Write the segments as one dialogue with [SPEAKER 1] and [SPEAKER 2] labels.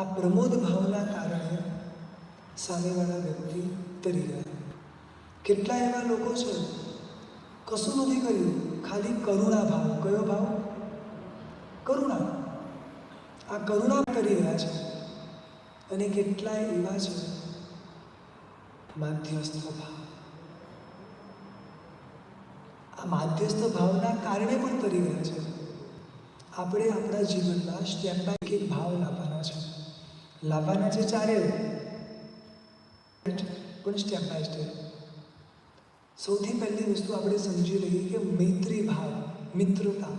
[SPEAKER 1] આ પ્રમોદ ભાવના કારણે સામેવાળા વ્યક્તિ તરી ગયા. કેટલા એવા લોકો છે કશું નથી કર્યું, ખાલી કરુણા ભાવ. કયો ભાવ? કરુણા. આ કરુણા કરી રહ્યા છે. અને કેટલાય એવા છે માધ્યસ્થ ભાવ. આ માધ્યસ્થ ભાવના કારણે પણ તરી ગયા છે. આપણે આપણા જીવનમાં સ્ટેપ બાય એક ભાવ લાવવાના છે. લાવવાના છે ચારે, પણ સ્ટેપ બાય સ્ટેપ. સૌથી પહેલી વસ્તુ આપણે સમજી લઈએ કે મૈત્રી ભાવ, મિત્રતા.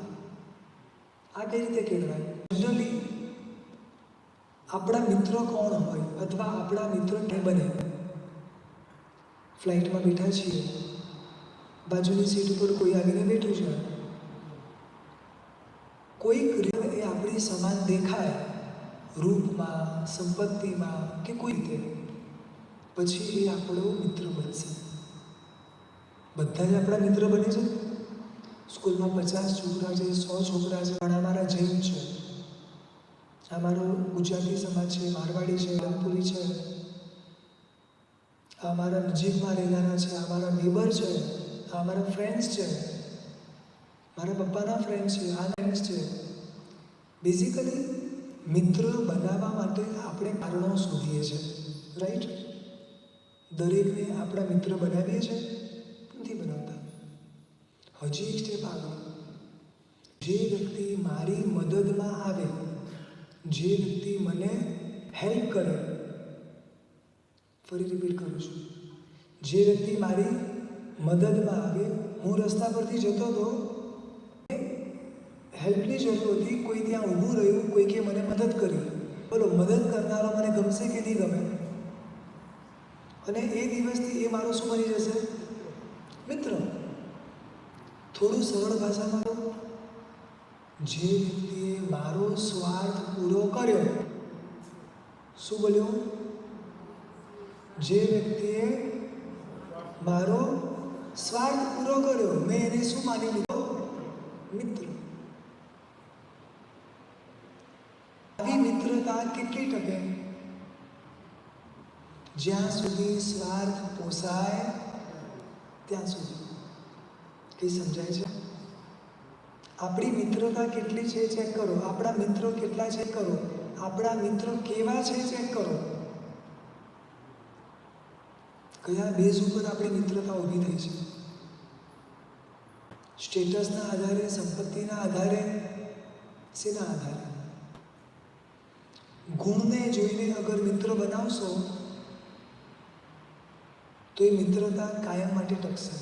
[SPEAKER 1] આ કઈ રીતે કહેવાય? જનરલી આપણા મિત્રો કોણ હોય અથવા આપણા મિત્રો ક્યાં બને? ફ્લાઇટમાં બેઠા છીએ, બાજુની સીટ ઉપર કોઈ આવીને બેઠું છે, કોઈક રીતે એ આપણી સમાન દેખાય, રૂપમાં, સંપત્તિમાં કે કોઈ રીતે, પછી એ આપણો મિત્ર બનશે. બધા જ આપણા મિત્ર બને છે. સ્કૂલમાં 50 છોકરા છે, 100 છોકરા છે, પણ અમારા જૈન છે, અમારો ગુજરાતી સમાજ છે, મારવાડી છે, રામપુરી છે, અમારા નજીકમાં રહેનારા છે, અમારા નેબર છે, અમારા ફ્રેન્ડ્સ છે, મારા પપ્પાના ફ્રેન્ડ્સ છે, આ ફ્રેન્ડ્સ છે. બેઝિકલી મિત્ર બનાવવા માટે આપણે કારણો શોધીએ છીએ, રાઈટ? દરેકને આપણા મિત્ર બનાવીએ છીએ? નથી બનાવતા. હજી એક સ્ટેપ આગળ. જે વ્યક્તિ મારી મદદમાં આવે, જે વ્યક્તિ મને હેલ્પ કરે, ફરી રિપીટ કરું છું, જે વ્યક્તિ મારી મદદમાં આવે, હું રસ્તા પરથી જતો હતો, હેલ્પની જરૂર હતી, કોઈ ત્યાં ઊભું રહ્યું, કોઈકે મને મદદ કરી. બોલો, મદદ કરનારો મને ગમશે કે નહીં ગમે? અને એ દિવસથી એ મારો શું બની જશે? મિત્ર. થોડું સરળ ભાષામાં કહું, જે વ્યક્તિએ મારો સ્વાર્થ પૂરો કર્યો, શું બોલ્યો? જે વ્યક્તિએ મારો સ્વાર્થ પૂરો કર્યો, મેં એને શું માની લીધો? મિત્ર. આવી મિત્રતા કેટલી ટકે? જ્યાં સુધી સ્વાર્થ પોસાય ત્યાં સુધી. કઈ સમજાય છે? આપણી મિત્રતા કેટલી છે ચેક કરો. આપણા મિત્રો કેટલા ચેક કરો. આપણા મિત્રો કેવા છે ચેક કરો. કયા બેઝ ઉપર આપણી મિત્રતા ઊભી થઈ છે? સ્ટેટસના આધારે, સંપત્તિના આધારે, શેના આધારે? ગુણને જોઈને અગર મિત્ર બનાવશો તો એ મિત્રતા કાયમ માટે ટકશે.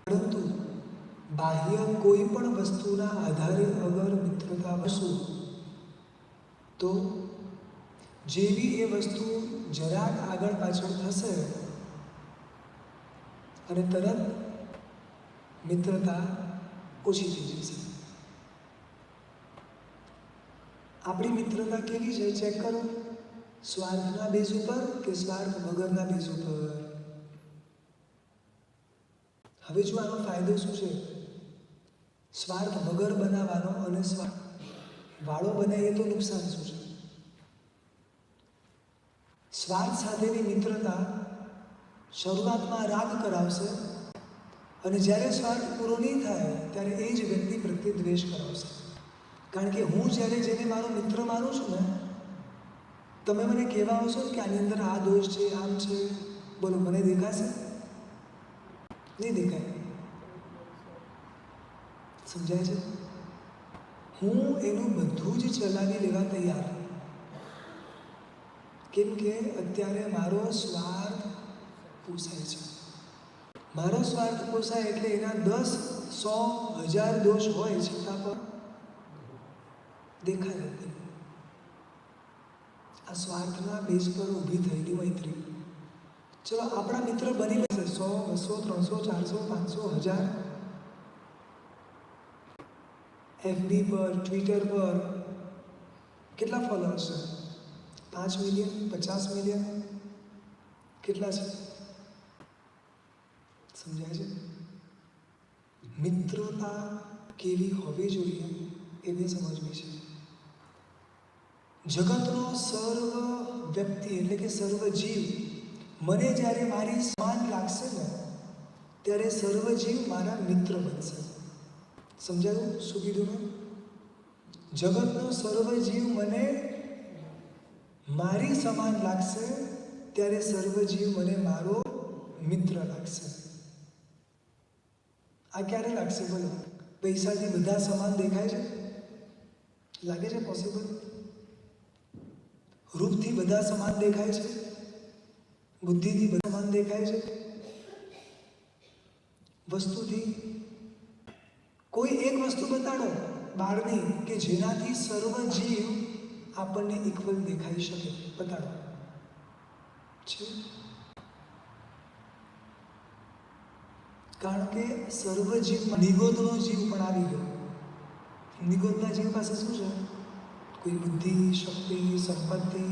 [SPEAKER 1] પરંતુ બાહ્ય કોઈ પણ વસ્તુના આધારે અગર મિત્રતા વસું તો જેવી એ વસ્તુ જરાક આગળ પાછળ થશે અને તરત મિત્રતા ઓછી થઈ જશે. આપણી મિત્રતા કેવી છે ચેક કરો. સ્વાર્થના બેઝ ઉપર કે સ્વાર્થ વગરના બેઝ ઉપર? હવે જો આનો ફાયદો શું છે? સ્વાર્થ વગર બનાવવાનો અને સ્વાર્થ વાળો બનાવીએ તો નુકસાન શું છે? સ્વાર્થ સાથેની મિત્રતા શરૂઆતમાં રાગ કરાવશે અને જ્યારે સ્વાર્થ પૂરો નહીં થાય ત્યારે એ જ વ્યક્તિ પ્રત્યે દ્વેષ કરાવશે. કારણ કે હું જ્યારે જેને મારો મિત્ર માનું છું ને, તમે મને કહેવા આવશો કે આની અંદર આ દોષ છે, આમ છે, બોલો, મને દેખાશે? નહીં દેખાય. સમજાય છે? હું એનું બધું જ ચલાવી લેવા તૈયાર. કેમ કે અત્યારે મારો સ્વાર્થ પોસાય છે. મારો સ્વાર્થ પોસાય એટલે એના 10, 100, 1000 દોષ હોય છતાં પણ દેખાય નથી. આ સ્વાર્થના બેઝ પર ઊભી થયેલી મૈત્રી. ચલો, આપણા મિત્ર બની જશે 100, 200, 300, 400, 500, 1000. FB પર, ટ્વિટર પર કેટલા ફોલોઅર્સ છે? 5 મિલિયન, 50 મિલિયન? કેટલા છે? સમજાય છે? મિત્રતા કેવી હોવી જોઈએ એને સમજવી છે. જગતનો સર્વ વ્યક્તિ એટલે કે સર્વ જીવ મને જ્યારે મારી સમાન લાગશે ને ત્યારે સર્વ જીવ મારા મિત્ર બનશે. સમજાયું શું કીધું મેં? જગતનો સર્વ જીવ મને મારી સમાન લાગશે ત્યારે સર્વ જીવ મને મારો મિત્ર લાગશે. આ ક્યારે લાગશે બોલો? પૈસાથી બધા સમાન દેખાય છે? લાગે છે પોસિબલ? રૂપથી બધા સમાન દેખાય છે? બુદ્ધિથી બધા સમાન દેખાય છે? વસ્તુથી કોઈ એક વસ્તુ બતાડો બહારની કે જેનાથી સર્વ જીવ આપણને ઇક્વલ દેખાઈ શકે, બતાડો છે? કારણ કે સર્વ જીવમાં નિગોદનો જીવ પણ આવી ગયો. નિગોદના જીવ પાસે શું છે? કોઈ બુદ્ધિ, શક્તિ, સંપત્તિ,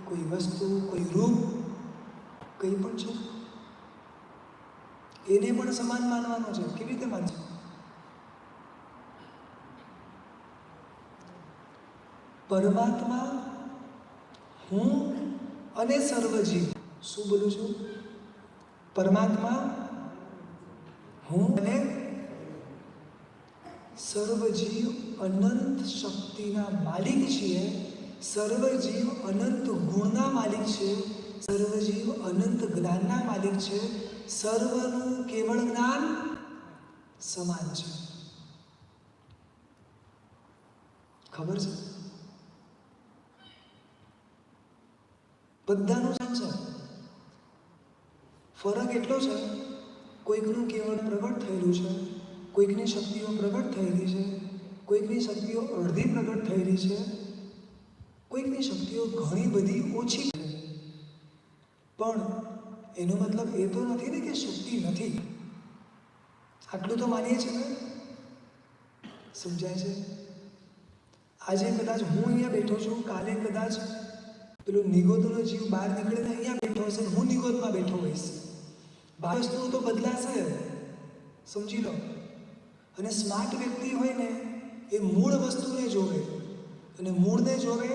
[SPEAKER 1] કોઈ વસ્તુ, કોઈ રૂપ, કંઈ પણ છે. એને પણ સમાન માનવાનો છે. કેવી રીતે માનશે? પરમાત્મા, હું અને સર્વજીવ. શું બોલું છું? પરમાત્મા, હું અને સર્વજીવ અનંત શક્તિના માલિક છીએ. સર્વજીવ અનંત ગુણના માલિક છે. સર્વજીવ અનંત જ્ઞાનના માલિક છે. સર્વનું કેવળ જ્ઞાન સમાન છે. ખબર છે? બધાનું સમાન છે. ફરક એટલો છે, કોઈકનું કેવળ પ્રગટ થયેલું છે, કોઈકની શક્તિઓ પ્રગટ થયેલી છે, કોઈકની શક્તિઓ અડધી પ્રગટ થયેલી છે, કોઈકની શક્તિઓ ઘણી બધી ઓછી છે. પણ એનો મતલબ એ તો નથી ને કે શક્તિ નથી. આટલું તો માનીએ છીએ ને? સમજાય છે? આજે કદાચ હું અહીંયા બેઠો છું, કાલે કદાચ પેલો નિગોદનો જીવ બહાર નીકળીને અહીંયા બેઠો હશે, હું નિગોદમાં બેઠો હોઈશ. વસ્તુઓ તો બદલાશે, સમજી લો. અને સ્માર્ટ વ્યક્તિ હોય ને એ મૂળ વસ્તુને જોવે, અને મૂળને જોવે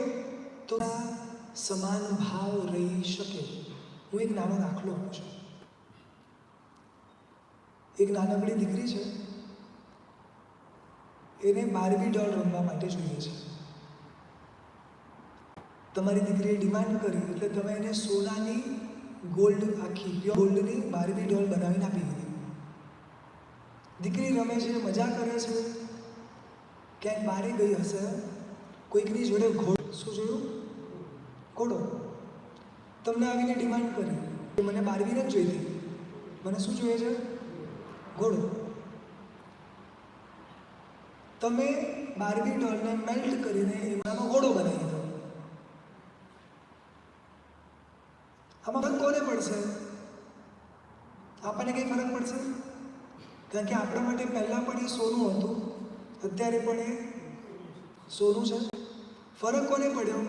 [SPEAKER 1] તો સમાન ભાવ રહી શકે. હું એક નાનો દાખલો આપું છું. એક નાનકડી દીકરી છે, એને બાર્બી ડોલ રમવા માટે જોઈએ છે. તમારી દીકરીએ ડિમાન્ડ કરી એટલે તમે એને સોનાની ગોલ્ડ, આખી પ્યોર ગોલ્ડની બાર્બી ડોલ બનાવીને આપી દીધી. દીકરી રમે છે, મજા કરે છે. ક્યાંક બારે ગઈ હશે, કોઈકની જોડે ઘોડો, શું જોયું? ઘોડો. તમને આવીને ડિમાન્ડ કરી કે મને બાર્બી નથી જોઈતી, મને શું જોઈએ છે? ઘોડો. તમે બાર્બી ડોલને મેલ્ટ કરીને એમાંનો ઘોડો બનાવી દીધો. આમાં ફરક કોને પડશે? આપણને કંઈ ફરક પડશે? કારણ કે આપણા માટે પહેલાં પણ એ સોનું હતું, અત્યારે પણ એ સોનું છે. ફરક કોને પડ્યો?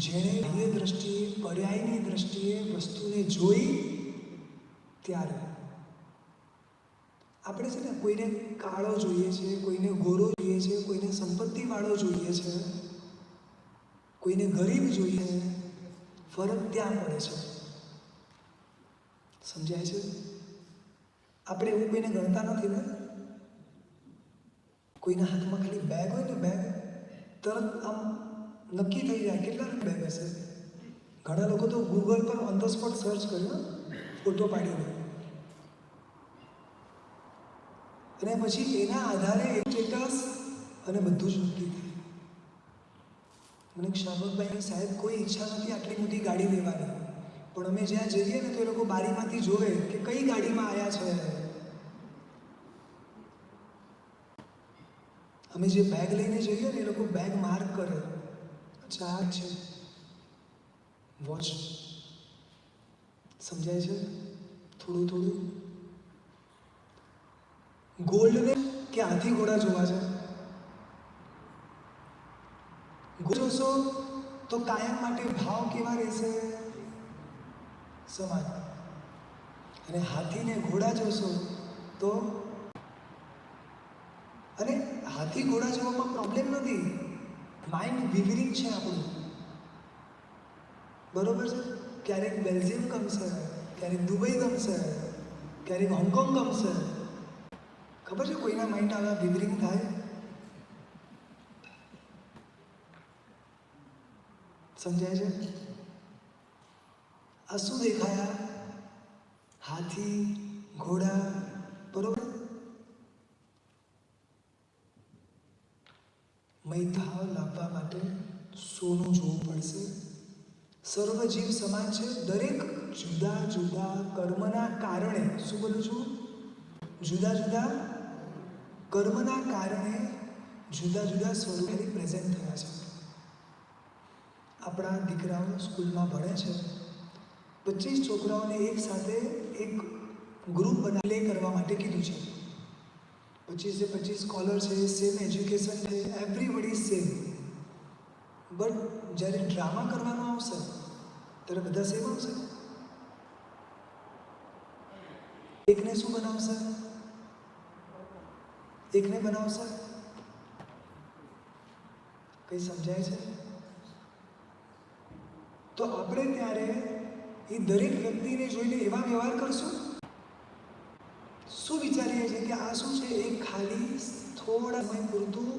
[SPEAKER 1] જેણે બાહ્ય દ્રષ્ટિએ, પર્યાયની દ્રષ્ટિએ વસ્તુને જોઈ ત્યારે. આપણે છે ને કોઈને કાળો જોઈએ છે, કોઈને ગોરો જોઈએ છે, કોઈને સંપત્તિવાળો જોઈએ છે, કોઈને ગરીબ જોઈએ. ફરક ત્યાં પડે છે. સમજાય છે? આપણે એવું કોઈને ગણતા નથી ને. કોઈના હાથમાં ખાલી બેગ હોય ને, બેગ તરત આમ નક્કી થઈ જાય કેટલાની બેગ હશે. ઘણા લોકો તો ગૂગલ પર ઓન ધ સ્પોટ સર્ચ કર્યો, ફોટો પાડીને, અને પછી એના આધારે એ સ્ટેટસ અને બધું જ નક્કી થાય. મને શામકભાઈ સાહેબ કોઈ ઈચ્છા નથી આટલી મોટી ગાડી લેવાની, પણ અમે જ્યાં જઈએ ને તો એ લોકો બારીમાંથી જોવે કે કઈ ગાડીમાં આવ્યા છે. અમે જે બેગ લઈને જઈએ ને એ લોકો બેગ માર્ક કરે, અચ્છા આ છે વોચ. સમજાય છે? થોડું થોડું. ગોલ્ડને કે હાથી ઘોડા જોવા છે? જોશો તો કાયમ માટે ભાવ કેવા રહેશે? સમાન. અને હાથીને ઘોડા જોશો તો, અને હાથી ઘોડા જોવામાં પ્રોબ્લેમ નથી. માઇન્ડ વિવરિંગ છે આપણું, બરોબર છે. ક્યારેક બેલ્જિયમ ગમશે, ક્યારેક દુબઈ ગમશે, ક્યારેક હોંગકોંગ ગમશે. ખબર છે કોઈના માઇન્ડ આવા વિવરિંગ થાય? સમજાય છે? આ શું દેખાયા? હાથી, ઘોડા, બરોબર. મૈથાવ લાવવા માટે સોનું જોવું પડશે. સર્વજીવ સમાન છે. દરેક જુદા જુદા કર્મના કારણે, શું બોલું છું? જુદા જુદા કર્મના કારણે જુદા જુદા સ્વરૂપે પ્રેઝન્ટ થયા છે. આપણા દીકરાઓ સ્કૂલમાં ભણે છે. 25 છોકરાઓને એક સાથે એક ગ્રુપ પ્લે કરવા માટે કીધું છે. 25 સ્કોલર છે, સેમ એજ્યુકેશન છે, એવરીબડી સેમ. બટ જ્યારે ડ્રામા કરવાનો આવશે ત્યારે બધા સેમ આવશે? એકને શું બનાવશે? એકને બનાવશે? કંઈ સમજાય છે? તો આપણે ત્યારે એ દરેક વ્યક્તિને જોઈને એવા વ્યવહાર કરશું? શું વિચારીએ છીએ કે આ શું છે? એક ખાલી થોડા સમય પૂરતું,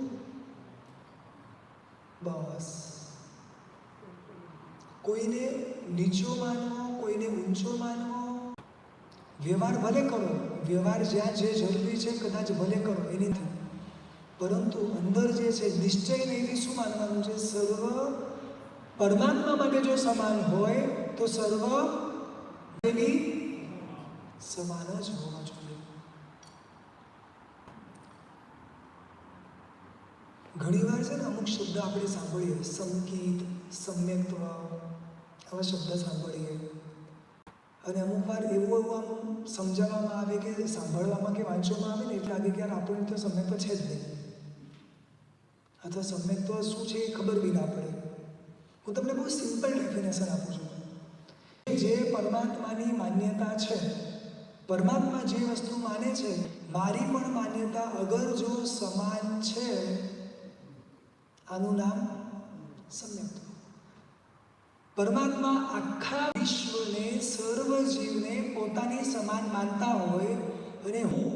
[SPEAKER 1] બસ. કોઈને નીચો માનવો, કોઈને ઊંચો માનવો, વ્યવહાર ભલે કરો, વ્યવહાર જ્યાં જે જરૂરી છે કદાચ ભલે કરો, એની નથી. પરંતુ અંદર જે છે નિશ્ચય નહીં, શું માનવાનું છે? સર્વ પરમાત્મા માટે જો સમાન હોય તો સર્વ એની સમાન જ હોવા જોઈએ. ઘણીવાર છે ને અમુક શબ્દ આપણે સાંભળીએ, સંકિત, સમ્યક્ત્વ, આવા શબ્દ સાંભળીએ અને અમુક વાર એવું આમ સમજાવવામાં આવે કે સાંભળવામાં કે વાંચવામાં આવે ને એટલે લાગે કે યાર આપણને તો સમ્યક્ત્વ છે જ નહીં, અથવા સમ્યક્ત્વ શું છે એ ખબર બી ના પડે. હું તમને બહુ સિમ્પલ ડેફિનેશન આપું છું. જે પરમાત્માની માન્યતા છે, પરમાત્મા જે વસ્તુ માને છે, મારી પણ માન્યતા અગર જો સમાન છે, આનું નામ સમ્યક્ત્વ. પરમાત્મા આખા વિશ્વને, સર્વ જીવને પોતાની સમાન માનતા હોય અને હું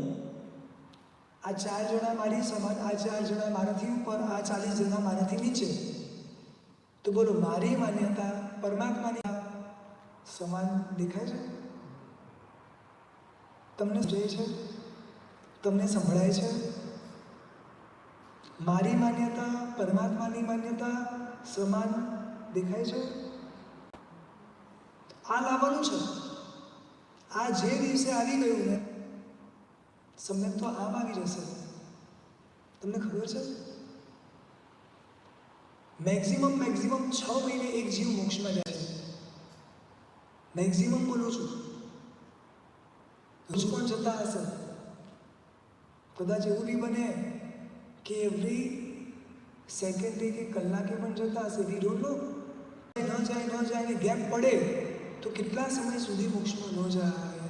[SPEAKER 1] આ 4 જણા મારી સમાન, આ 4 જણા મારાથી ઉપર, આ 40 જણા મારાથી નીચે, તો બોલો મારી માન્યતા પરમાત્માની સમાન દેખાય છે? તમને સમજાય છે? તમને સંભળાય છે? મારી માન્યતા પરમાત્માની માન્યતા સમાન દેખાય છે? આ લાવવાનું છે. આ જે દિવસે આવી ગયું ને, સમ્યક્ત્વ આમ આવી જશે. તમને ખબર છે? મેક્સિમમ 6 મહિને એક જીવ મોક્ષમાં જાય છે. મેક્સિમમ બોલું છું. હજુ પણ જતા હશે. કદાચ એવું બી બને કે એવરી સેકન્ડે કે કલાકે પણ જતા હશે. We don't know. ન જાય ને ગેપ પડે તો કેટલા સમય સુધી મોક્ષમાં ન જાય?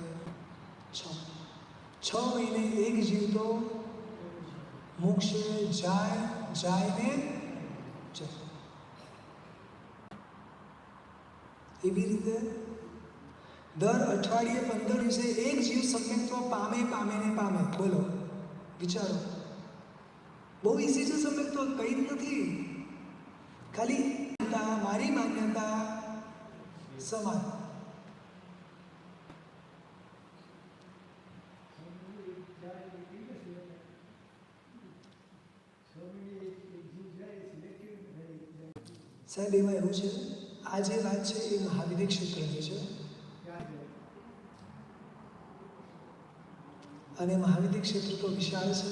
[SPEAKER 1] 6 મહિને એક જીવ તો મોક્ષે જાય ને જાય. એવી રીતે દર અઠવાડિયે 15 દિવસે એક જીવ સમ્યક્ત્વ પામે. બોલો, વિચારો. બહુ ઈઝી છે સમ્યક્ત્વ, કંઈ જ નથી. ખાલી મારી માન્યતા સમાન. સાહેબ એમાં એવું છે, આ જે વાત છે એ મહાવિદ્ય ક્ષેત્રની છે અને મહાવિદ્ય ક્ષેત્ર તો વિશાળ છે.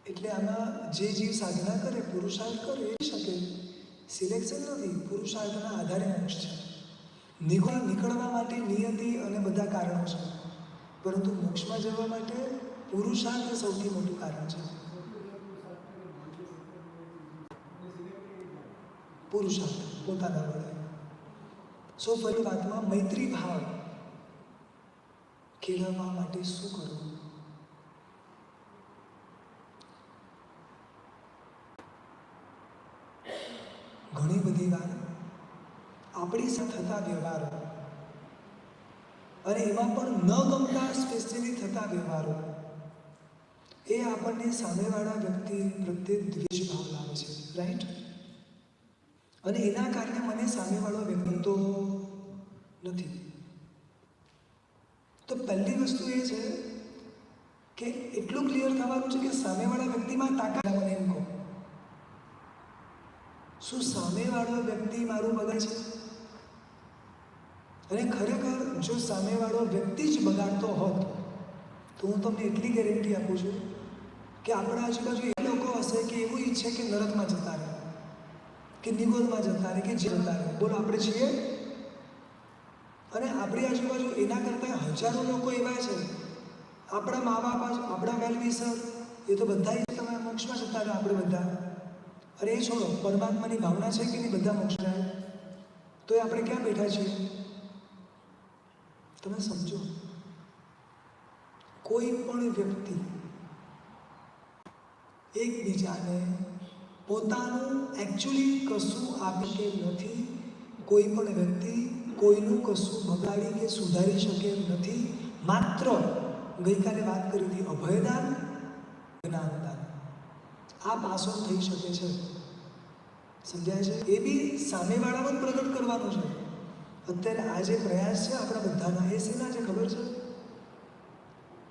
[SPEAKER 1] એટલે આમાં જે જીવ સાધના કરે, પુરુષાર્થ કરે એ શકે. સિલેક્શન નથી, પુરુષાર્થના આધારે મોક્ષ છે. નીકળવા માટે નિયતિ અને બધા કારણો છે, પરંતુ મોક્ષમાં જવા માટે પુરુષાર્થ સૌથી મોટું કારણ છે. પુરુષાર્થ પોતાના વડે. ફરી વાતમાં મૈત્રી ભાવ કેળવવા માટે શું કરવું? ઘણી બધી વાર આપણી સાથે થતા વ્યવહારો અને એમાં પણ ન ગમતા સ્પેશિયલી થતા વ્યવહારો એ આપણને સામેવાળા વ્યક્તિ પ્રત્યે દ્વેષ ભાવ લાવે છે, રાઈટ? અને એના કારણે મને સામેવાળો વ્યક્તિ તો નથી. તો પહેલી વસ્તુ એ છે કે એટલું ક્લિયર થવાનું છે કે સામેવાળા વ્યક્તિમાં તાકાત. મને એમ કહો, શું સામેવાળો વ્યક્તિ મારું બગાડે છે? અને ખરેખર જો સામેવાળો વ્યક્તિ જ બગાડતો હોત તો હું તમને એટલી ગેરંટી આપું છું કે આપણા આજુબાજુ એ લોકો હશે કે એવું ઈચ્છે કે નરકમાં જતા રહે, કે નિગોદમાં જતા રહે, કે જતા રહે. બોલો, આપણે છીએ? અને આપણી આજુબાજુ એના કરતાં હજારો લોકો એવા છે, આપણા મા બાપ, આપણા વેલ વિશર, એ તો બધા તમે મોક્ષમાં જતા રહો, આપણે બધા. અરે એ છોડો, પરમાત્માની ભાવના છે કે નહીં બધા મોક્ષ જાય? તો એ આપણે ક્યાં બેઠા છીએ? તમે સમજો, કોઈ પણ વ્યક્તિ એકબીજાને પોતાનું એકચ્યુઅલી કશું આપી કે નથી. કોઈ પણ વ્યક્તિ કોઈનું કશું બગાડી કે સુધારી શકે એમ નથી. માત્ર ગઈકાલે વાત કરી હતી, અભયદાન, જ્ઞાનદાન, આ પાસો થઈ શકે છે. સમજાય છે? એ બી સામેવાળામાં જ પ્રગટ કરવાનું છે. અત્યારે આ જે પ્રયાસ છે આપણા બધાના, એ શેના છે ખબર છે?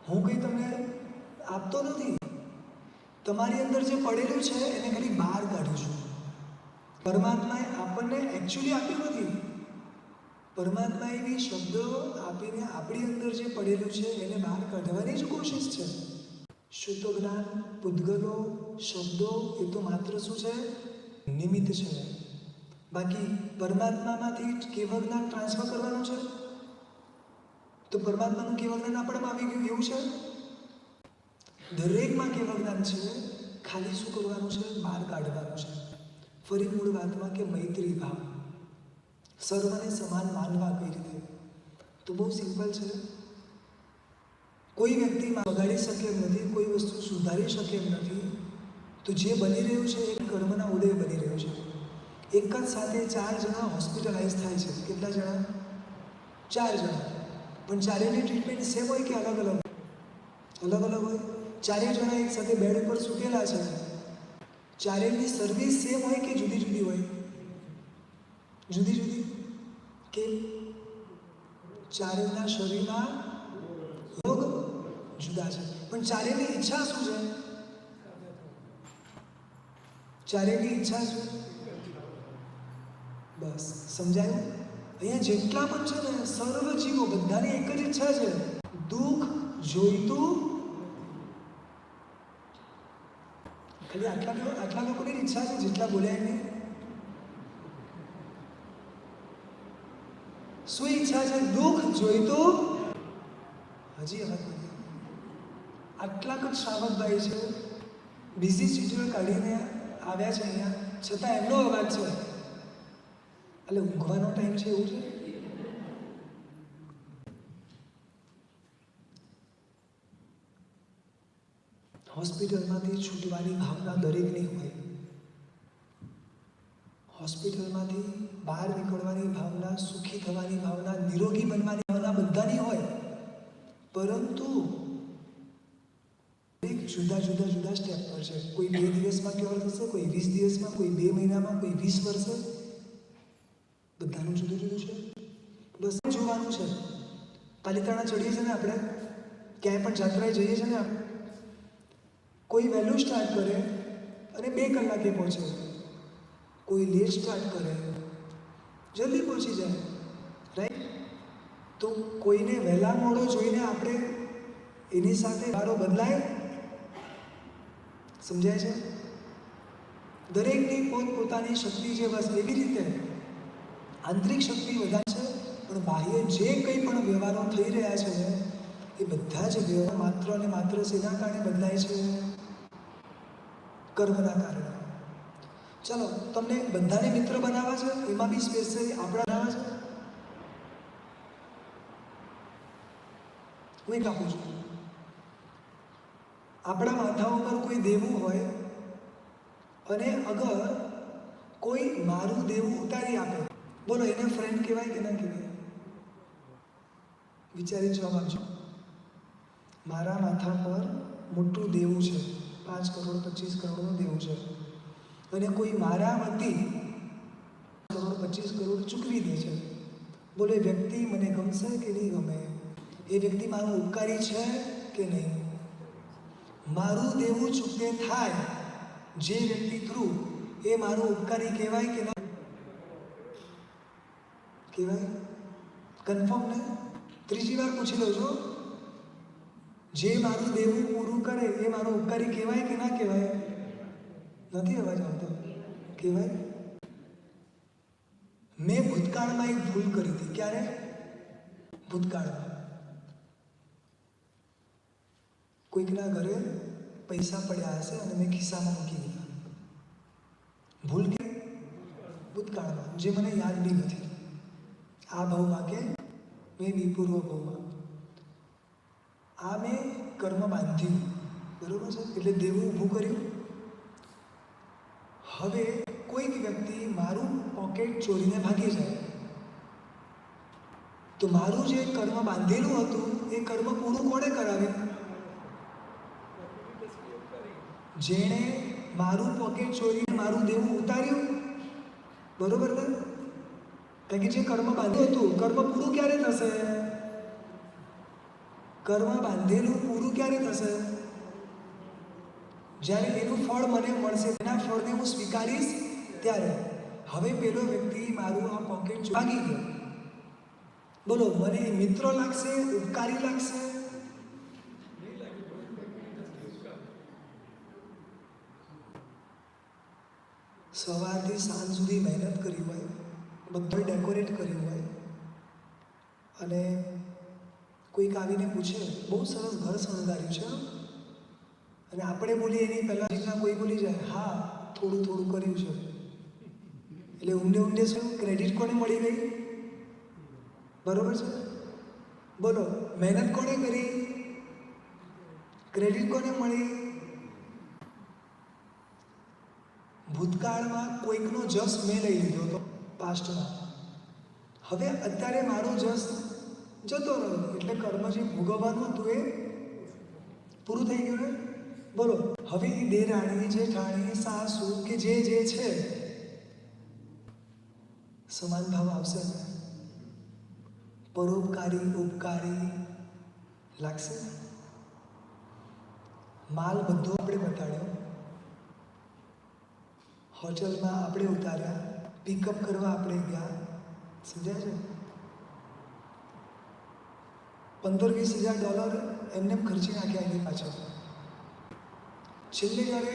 [SPEAKER 1] હું કંઈ તમને આપતો નથી, તમારી અંદર જે પડેલું છે એને ખાલી બહાર કાઢું છું. પરમાત્માએ આપણને એકચ્યુઅલી આપ્યું નથી. પરમાત્માએ બી શબ્દો આપીને આપણી અંદર જે પડેલું છે એને બહાર કાઢવાની જ કોશિશ છે. શુદ્ધ જ્ઞાન, પૂતગલો, શબ્દો એ તો માત્ર શું છે? નિમિત્ત છે. બાકી પરમાત્મામાંથી કેવળ જ્ઞાન ટ્રાન્સફર કરવાનું છે. તો પરમાત્માનું કેવળ જ્ઞાન આપણામાં આવી ગયું એવું છે? દરેકમાં કેવળ જ્ઞાન છે, ખાલી શું કરવાનું છે? બહાર કાઢવાનું છે. ફરી મૂળ વાતમાં કે મૈત્રી ભાવ, સર્વને સમાન માનવા કઈ રીતે? તો બહુ સિમ્પલ છે. કોઈ વ્યક્તિ બગાડી શકે એમ નથી, કોઈ વસ્તુ સુધારી શકે એમ નથી. તો જે બની રહ્યું છે એ કર્મના ઉદય બની રહ્યું છે. એક જ સાથે 4 જણા હોસ્પિટલાઇઝ થાય છે. કેટલા જણા? 4 જણા. પણ ચારેયની ટ્રીટમેન્ટ સેમ હોય કે અલગ અલગ? અલગ અલગ હોય. ચારેય જણા એક સાથે બેડ ઉપર સૂતેલા છે. ચારેયની સર્વિસ સેમ હોય કે જુદી જુદી હોય? જુદી જુદી. કેમ? ચારેયના શરીરમાં રોગ જુદા છે, પણ ચારેયની ઈચ્છા શું છે? ચારેયની ઈચ્છા શું? બસ સમજાયું? અહીંયા જેટલા પણ છે ને સર્વ જીવો, બધાની એક જ ઈચ્છા છે, દુઃખ જોઈતું. ખાલી આટલા લોકોની ઈચ્છા છે જેટલા બોલ્યા એની. શું ઈચ્છા છે? દુઃખ જોઈતું. હજી અવાજ નથી. આટલા જ શ્રાવકભાઈ છે, બિઝી શેડ્યુલ કાઢીને આવ્યા છે અહીંયા, છતાં એમનો અવાજ છે. એટલે ઊંઘવાનો ટાઈમ છે એવું છે? હોસ્પિટલમાંથી છૂટવાની ભાવના દરેકની હોય. હોસ્પિટલમાંથી બહાર નીકળવાની ભાવના, સુખી થવાની ભાવના, નિરોગી બનવાની ભાવના બધાની હોય. પરંતુ દરેક જુદા જુદા જુદા સ્ટેપ પર છે. કોઈ 2 દિવસમાં ક્યોર થશે, કોઈ 20 દિવસમાં, કોઈ 2 મહિનામાં, કોઈ 20 વર્ષે. બધાનું જુદું જુદું છે. બસ જોવાનું છે. પાલિતાણા ચડીએ છીએ ને આપણે, ક્યાંય પણ જાત્રાએ જઈએ છીએ ને આપણે, કોઈ વહેલું સ્ટાર્ટ કરે અને 2 કલાકે પહોંચે, કોઈ લેટ સ્ટાર્ટ કરે જલ્દી પહોંચી જાય, રાઈટ? તો કોઈને વહેલા મોડો જોઈને આપણે એની સાથે વારો બદલાય? સમજાય છે? દરેકની પોતપોતાની શક્તિ છે. બસ એવી રીતે આંતરિક શક્તિ વધારે છે, પણ બાહ્ય જે કંઈ પણ વ્યવહારો થઈ રહ્યા છે ને એ બધા જ વ્યવહાર માત્ર અને માત્ર શેના કારણે બદલાય છે? કર્મના કારણે. ચાલો, તમને બધાને મિત્ર બનાવવા છે, એમાં બી સ્પેશિયલી આપણા બનાવવા છે. હું એક આપું છું. આપણા માથા ઉપર કોઈ દેવું હોય અને અગર કોઈ મારું દેવું ઉતારી આપે, બોલો એને ફ્રેન્ડ કહેવાય કે ના કહેવાય? વિચારી જવાબ આપજો. મારા માથા પર મોટું દેવું છે, 5 કરોડ 25 કરોડનું દેવું છે, અને કોઈ મારા વતી 25 કરોડ ચૂકવી દે છે, બોલો એ વ્યક્તિ મને ગમશે કે નહીં ગમે? એ વ્યક્તિ મારો ઉપકારી છે કે નહીં? મારું દેવું ચૂકવે થાય જે વ્યક્તિ થ્રુ, એ મારો ઉપકારી કહેવાય કે ના કહેવાય? કન્ફર્મ ને? ત્રીજી વાર પૂછી લો છો, જે મારું દેવું પૂરું કરે એ મારો ઉપકારી કહેવાય કે ના કહેવાય? નથી અવાજ આવતો? કહેવાય. મેં ભૂતકાળમાં એક ભૂલ કરી હતી. ક્યારે? ભૂતકાળમાં. કોઈકના ઘરે પૈસા પડ્યા હશે અને મેં ખિસ્સામાં મૂકી દીધા. ભૂલ કે ભૂતકાળમાં, જે મને યાદ બી નથી. આ ભાવમાં કે મેં બી પૂર્વ ભાવમાં. આ મેં કર્મ બાંધ્યું, બરોબર છે, એટલે દેવું ઊભું કર્યું. હવે કોઈક વ્યક્તિ મારું પોકેટ ચોરીને ભાગી જાય, તો મારું જે કર્મ બાંધેલું હતું એ કર્મ પૂરું કોણે કરાવ્યું? જેણે મારું પોકેટ ચોરીને મારું દેવું ઉતાર્યું, બરોબર ને? કારણ કે જે કર્મ બાંધ્યું હતું, કર્મ પૂરું ક્યારે થશે? કર્મ બાંધેલું પૂરું ક્યારે થશે? જ્યારે એનું ફળ મને મળશે, એના ફળને હું સ્વીકારીશ ત્યારે. હવે પેલો વ્યક્તિ મારું આ પોકેટ ભાગી ગયો, બોલો મને મિત્ર લાગશે, ઉપકારી લાગશે? સવારથી સાંજ સુધી મહેનત કરી હોય, બધું ડેકોરેટ કર્યું હોય, અને કોઈક આવીને પૂછે બહુ સરસ ઘર શણગાર્યું છે, અને આપણે બોલીએ એની પહેલાં કોઈ બોલી જાય હા થોડું થોડું કર્યું છે, એટલે ઊંડે ઊંડે શું ક્રેડિટ કોને મળી ગઈ? બરોબર છે? બોલો મહેનત કોને કરી? ક્રેડિટ કોને મળી? ભૂતકાળમાં કોઈકનો જસ મેં લઈ લીધો હતો પાસ્ટમાં. હવે અત્યારે મારો જસ જતો રહ્યો, એટલે કર્મ જે ભોગવવાનું હતું એ પૂરું થઈ ગયું ને? બોલો હવે એ દેરાણી, જેઠાણી, સાસુ કે જે છે સમાન ભાવ આવશે ને? પરોપકારી ઉપકારી લાગશે? માલ બધો આપણે બતાડ્યો, હોટલમાં આપણે ઉતાર્યા, પિકઅપ કરવા આપણે ગયા, સમજાય છે? $15,000-20,000 એમને ખર્ચી નાખ્યા એની પાછળ. છેલ્લે જ્યારે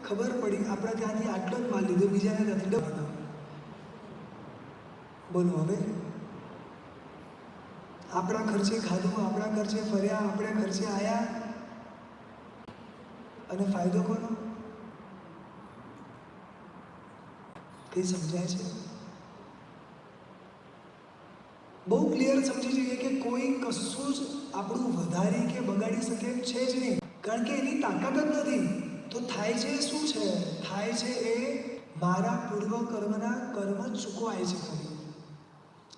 [SPEAKER 1] ખબર પડી આપણા ત્યાંથી આટલો જ માલ લીધો, બીજાને ત્યાંથી ડબલ. બોલો હવે આપણા ખર્ચે ખાધું, આપણા ખર્ચે ફર્યા, આપણે ખર્ચે આવ્યા, અને ફાયદો કોનો? કઈ સમજાય છે? બહુ ક્લિયર સમજી જઈએ કે કોઈ કશું જ આપણું વધારી કે બગાડી શકે એમ છે જ નહીં, કારણ કે એની તાકાત જ નથી. તો થાય છે શું છે? થાય છે એ મારા પૂર્વ કર્મના કર્મ ચૂકવાય છે ખાલી.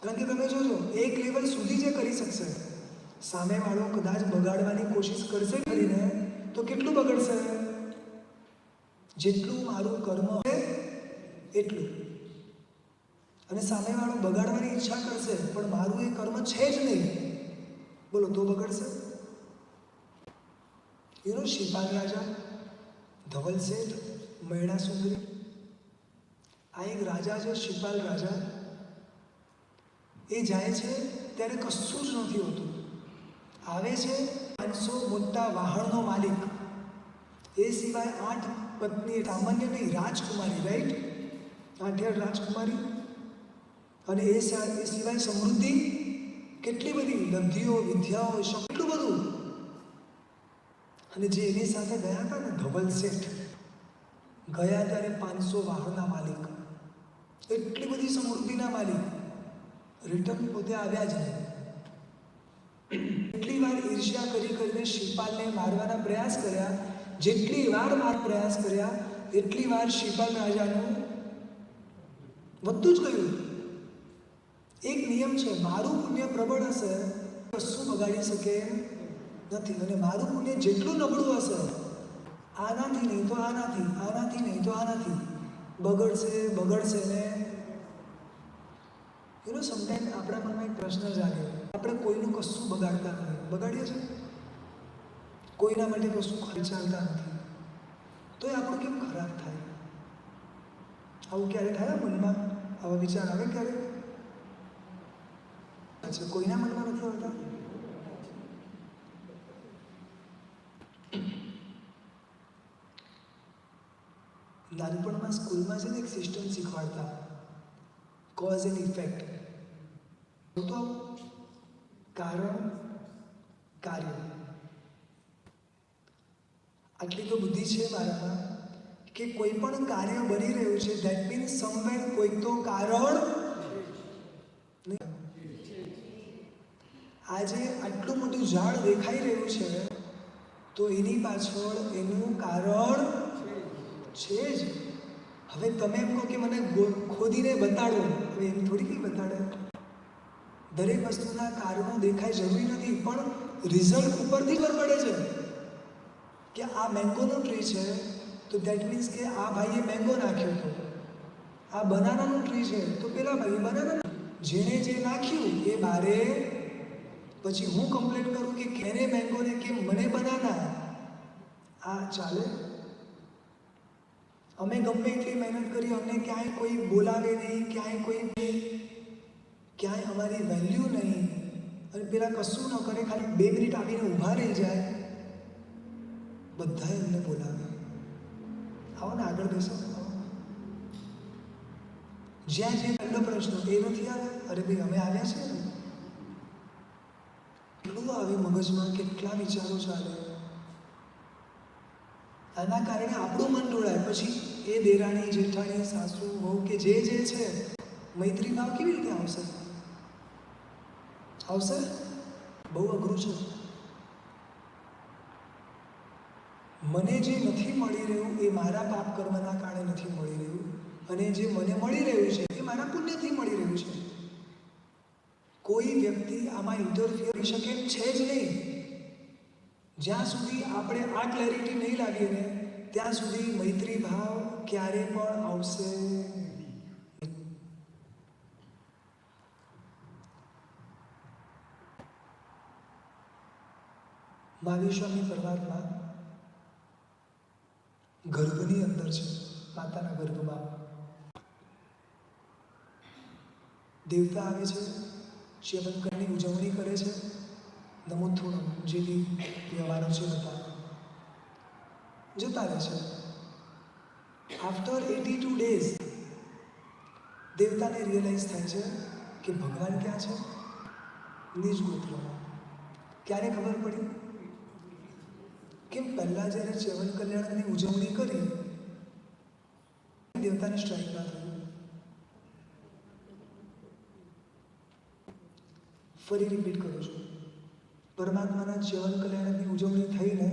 [SPEAKER 1] કારણ કે તમે જોજો, એક લેવલ સુધી જે કરી શકશે, સામેવાળો કદાચ બગાડવાની કોશિશ કરશે કરીને તો કેટલું બગડશે? જેટલું મારું કર્મ છે એટલું. અને સામેવાળો બગાડવાની ઈચ્છા કરશે પણ મારું એ કર્મ છે જ નહીં, બોલો તો બગડશે? શિપાલ રાજા, ધવલ શેઠ, મૈણા સુંદરી, આ એક રાજા છે શિપાલ રાજા. એ જાય છે ત્યારે કશું જ નથી હોતું, આવે છે 500 મોટા વાહનનો માલિક, એ સિવાય 8 પત્ની, સામાન્ય નહીં રાજકુમારી, રાઈટ, 8 રાજકુમારી, અને એ સિવાય સમૃદ્ધિ કેટલી બધી, લબ્ધિઓ, વિદ્યાઓ, કેટલું બધું. અને જે એની સાથે ગયા હતા ને ધવલ શેઠ, ગયા ત્યારે 500 વાહનના માલિક, એટલી બધી સમૃદ્ધિના માલિક, રિટર્ન પોતે આવ્યા જ નહીં. એટલી વાર ઈર્ષ્યા કરીને શિપાલને મારવાના પ્રયાસ કર્યા, જેટલી વાર પ્રયાસ કર્યા એટલી વાર શિપાલ રાજાનું વધતું જ ગયું. એક નિયમ છે, મારું પુણ્ય પ્રબળ હશે કશું બગાડી શકે નથી, અને મારું પુણ્ય જેટલું નબળું હશે, આનાથી નહીં તો આનાથી, આનાથી નહીં તો આનાથી બગડશે ને સમટાઈમ આપણા મનમાં એક પ્રશ્ન જાગે, આપણે કોઈનું કશું બગાડતા નથી, બગાડીએ છીએ? કોઈના માટે કશું ખર્ચાતા નથી, તો એ આપણું કેમ ખરાબ થાય? આવું ક્યારે થાય મનમાં? આવા વિચાર આવે ક્યારે? અચ્છા, કોઈના મનમાં નથી આવતા? નાનપણમાં સ્કૂલમાં છે ને એક સિસ્ટમ શીખવાડતા, કોઝ એન્ડ ઇફેક્ટ. તો કારણ કાર્ય. આટલી તો બુદ્ધિ છે મારામાં કે કોઈ પણ કાર્ય બની રહ્યું છે, ધેટ મીન્સ સમવેર કોઈક તો કારણ. આજે આટલું મોટું ઝાડ દેખાઈ રહ્યું છે તો એની પાછળ એનું કારણ છે જ. હવે તમે એમ કહો કે મને ખોદીને બતાડો, હવે એમ થોડી કંઈ બતાડે. દરેક વસ્તુના કારણો દેખાય જરૂરી નથી, પણ રિઝલ્ટ ઉપરથી ખબર પડે છે કે આ મેંગોનો ટ્રી છે તો દેટ મીન્સ કે આ ભાઈએ મેંગો નાખ્યો હતો. આ બનાનાનું ટ્રી છે તો પેલા ભાઈએ બનાના, જેણે જે નાખ્યું એ બારે. પછી હું કમ્પ્લેન કરું કે કેને મેંગોને કેમ મને બનાના, આ ચાલે? અમે ગમે એટલી મહેનત કરી, અમને ક્યાંય કોઈ બોલાવે નહીં, ક્યાંય અમારી વેલ્યુ નહીં, અને પેલા કશું ન કરે, ખાલી 2 મિનિટ આવીને ઊભા રહી જાય, બધાએ અમને બોલાવે, આવો ને આગળ બેસો. જ્યાં જે પહેલો પ્રશ્ન એ નથી આવે, અરે ભાઈ અમે આવ્યા છીએ ને, કેટલું આવે મગજમાં, કેટલા વિચારો ચાલે. આના કારણે આપણું મન ઢોળાય. પછી એ દેરાણી જેઠાણી સાસુ વહુ કે જે છે, મૈત્રી ભાવ કેવી રીતે આવશે? બહુ અઘરું છે. મને જે નથી મળી રહ્યું એ મારા પાપ કર્મના કારણે નથી મળી રહ્યું, અને જે મને મળી રહ્યું છે એ મારા પુણ્યથી મળી રહ્યું છે. કોઈ વ્યક્તિ આમાં ઇન્ટરફિયર કરી શકે એમ છે જ નહીં. જ્યાં સુધી આપણે આ ક્લેરિટી નહીં લાવીએ ને ત્યાં સુધી મૈત્રી ભાવ ક્યારે પણ આવશે. મહાવીર સ્વામી પરમાત્મા ગર્ભની અંદર છે, માતાના ગર્ભમાં. દેવતા આવે છે, શિવંકરની ઉજવણી કરે છે, નમોથોણમ જે બી વ્યવહારો છે બધા જતા રહે છે. આફ્ટર 82 ડેઝ દેવતાને રિયલાઇઝ થાય છે કે ભગવાન ક્યાં છે? નિજ ગોત્રમાં. ક્યારે ખબર પડી? કેમ પહેલાં જ્યારે ચ્યવન કલ્યાણની ઉજવણી કરી દેવતાને સ્ટ્રાઇક ના થયું. ફરી રિપીટ કરું છું, પરમાત્માના ચ્યવન કલ્યાણની ઉજવણી થઈને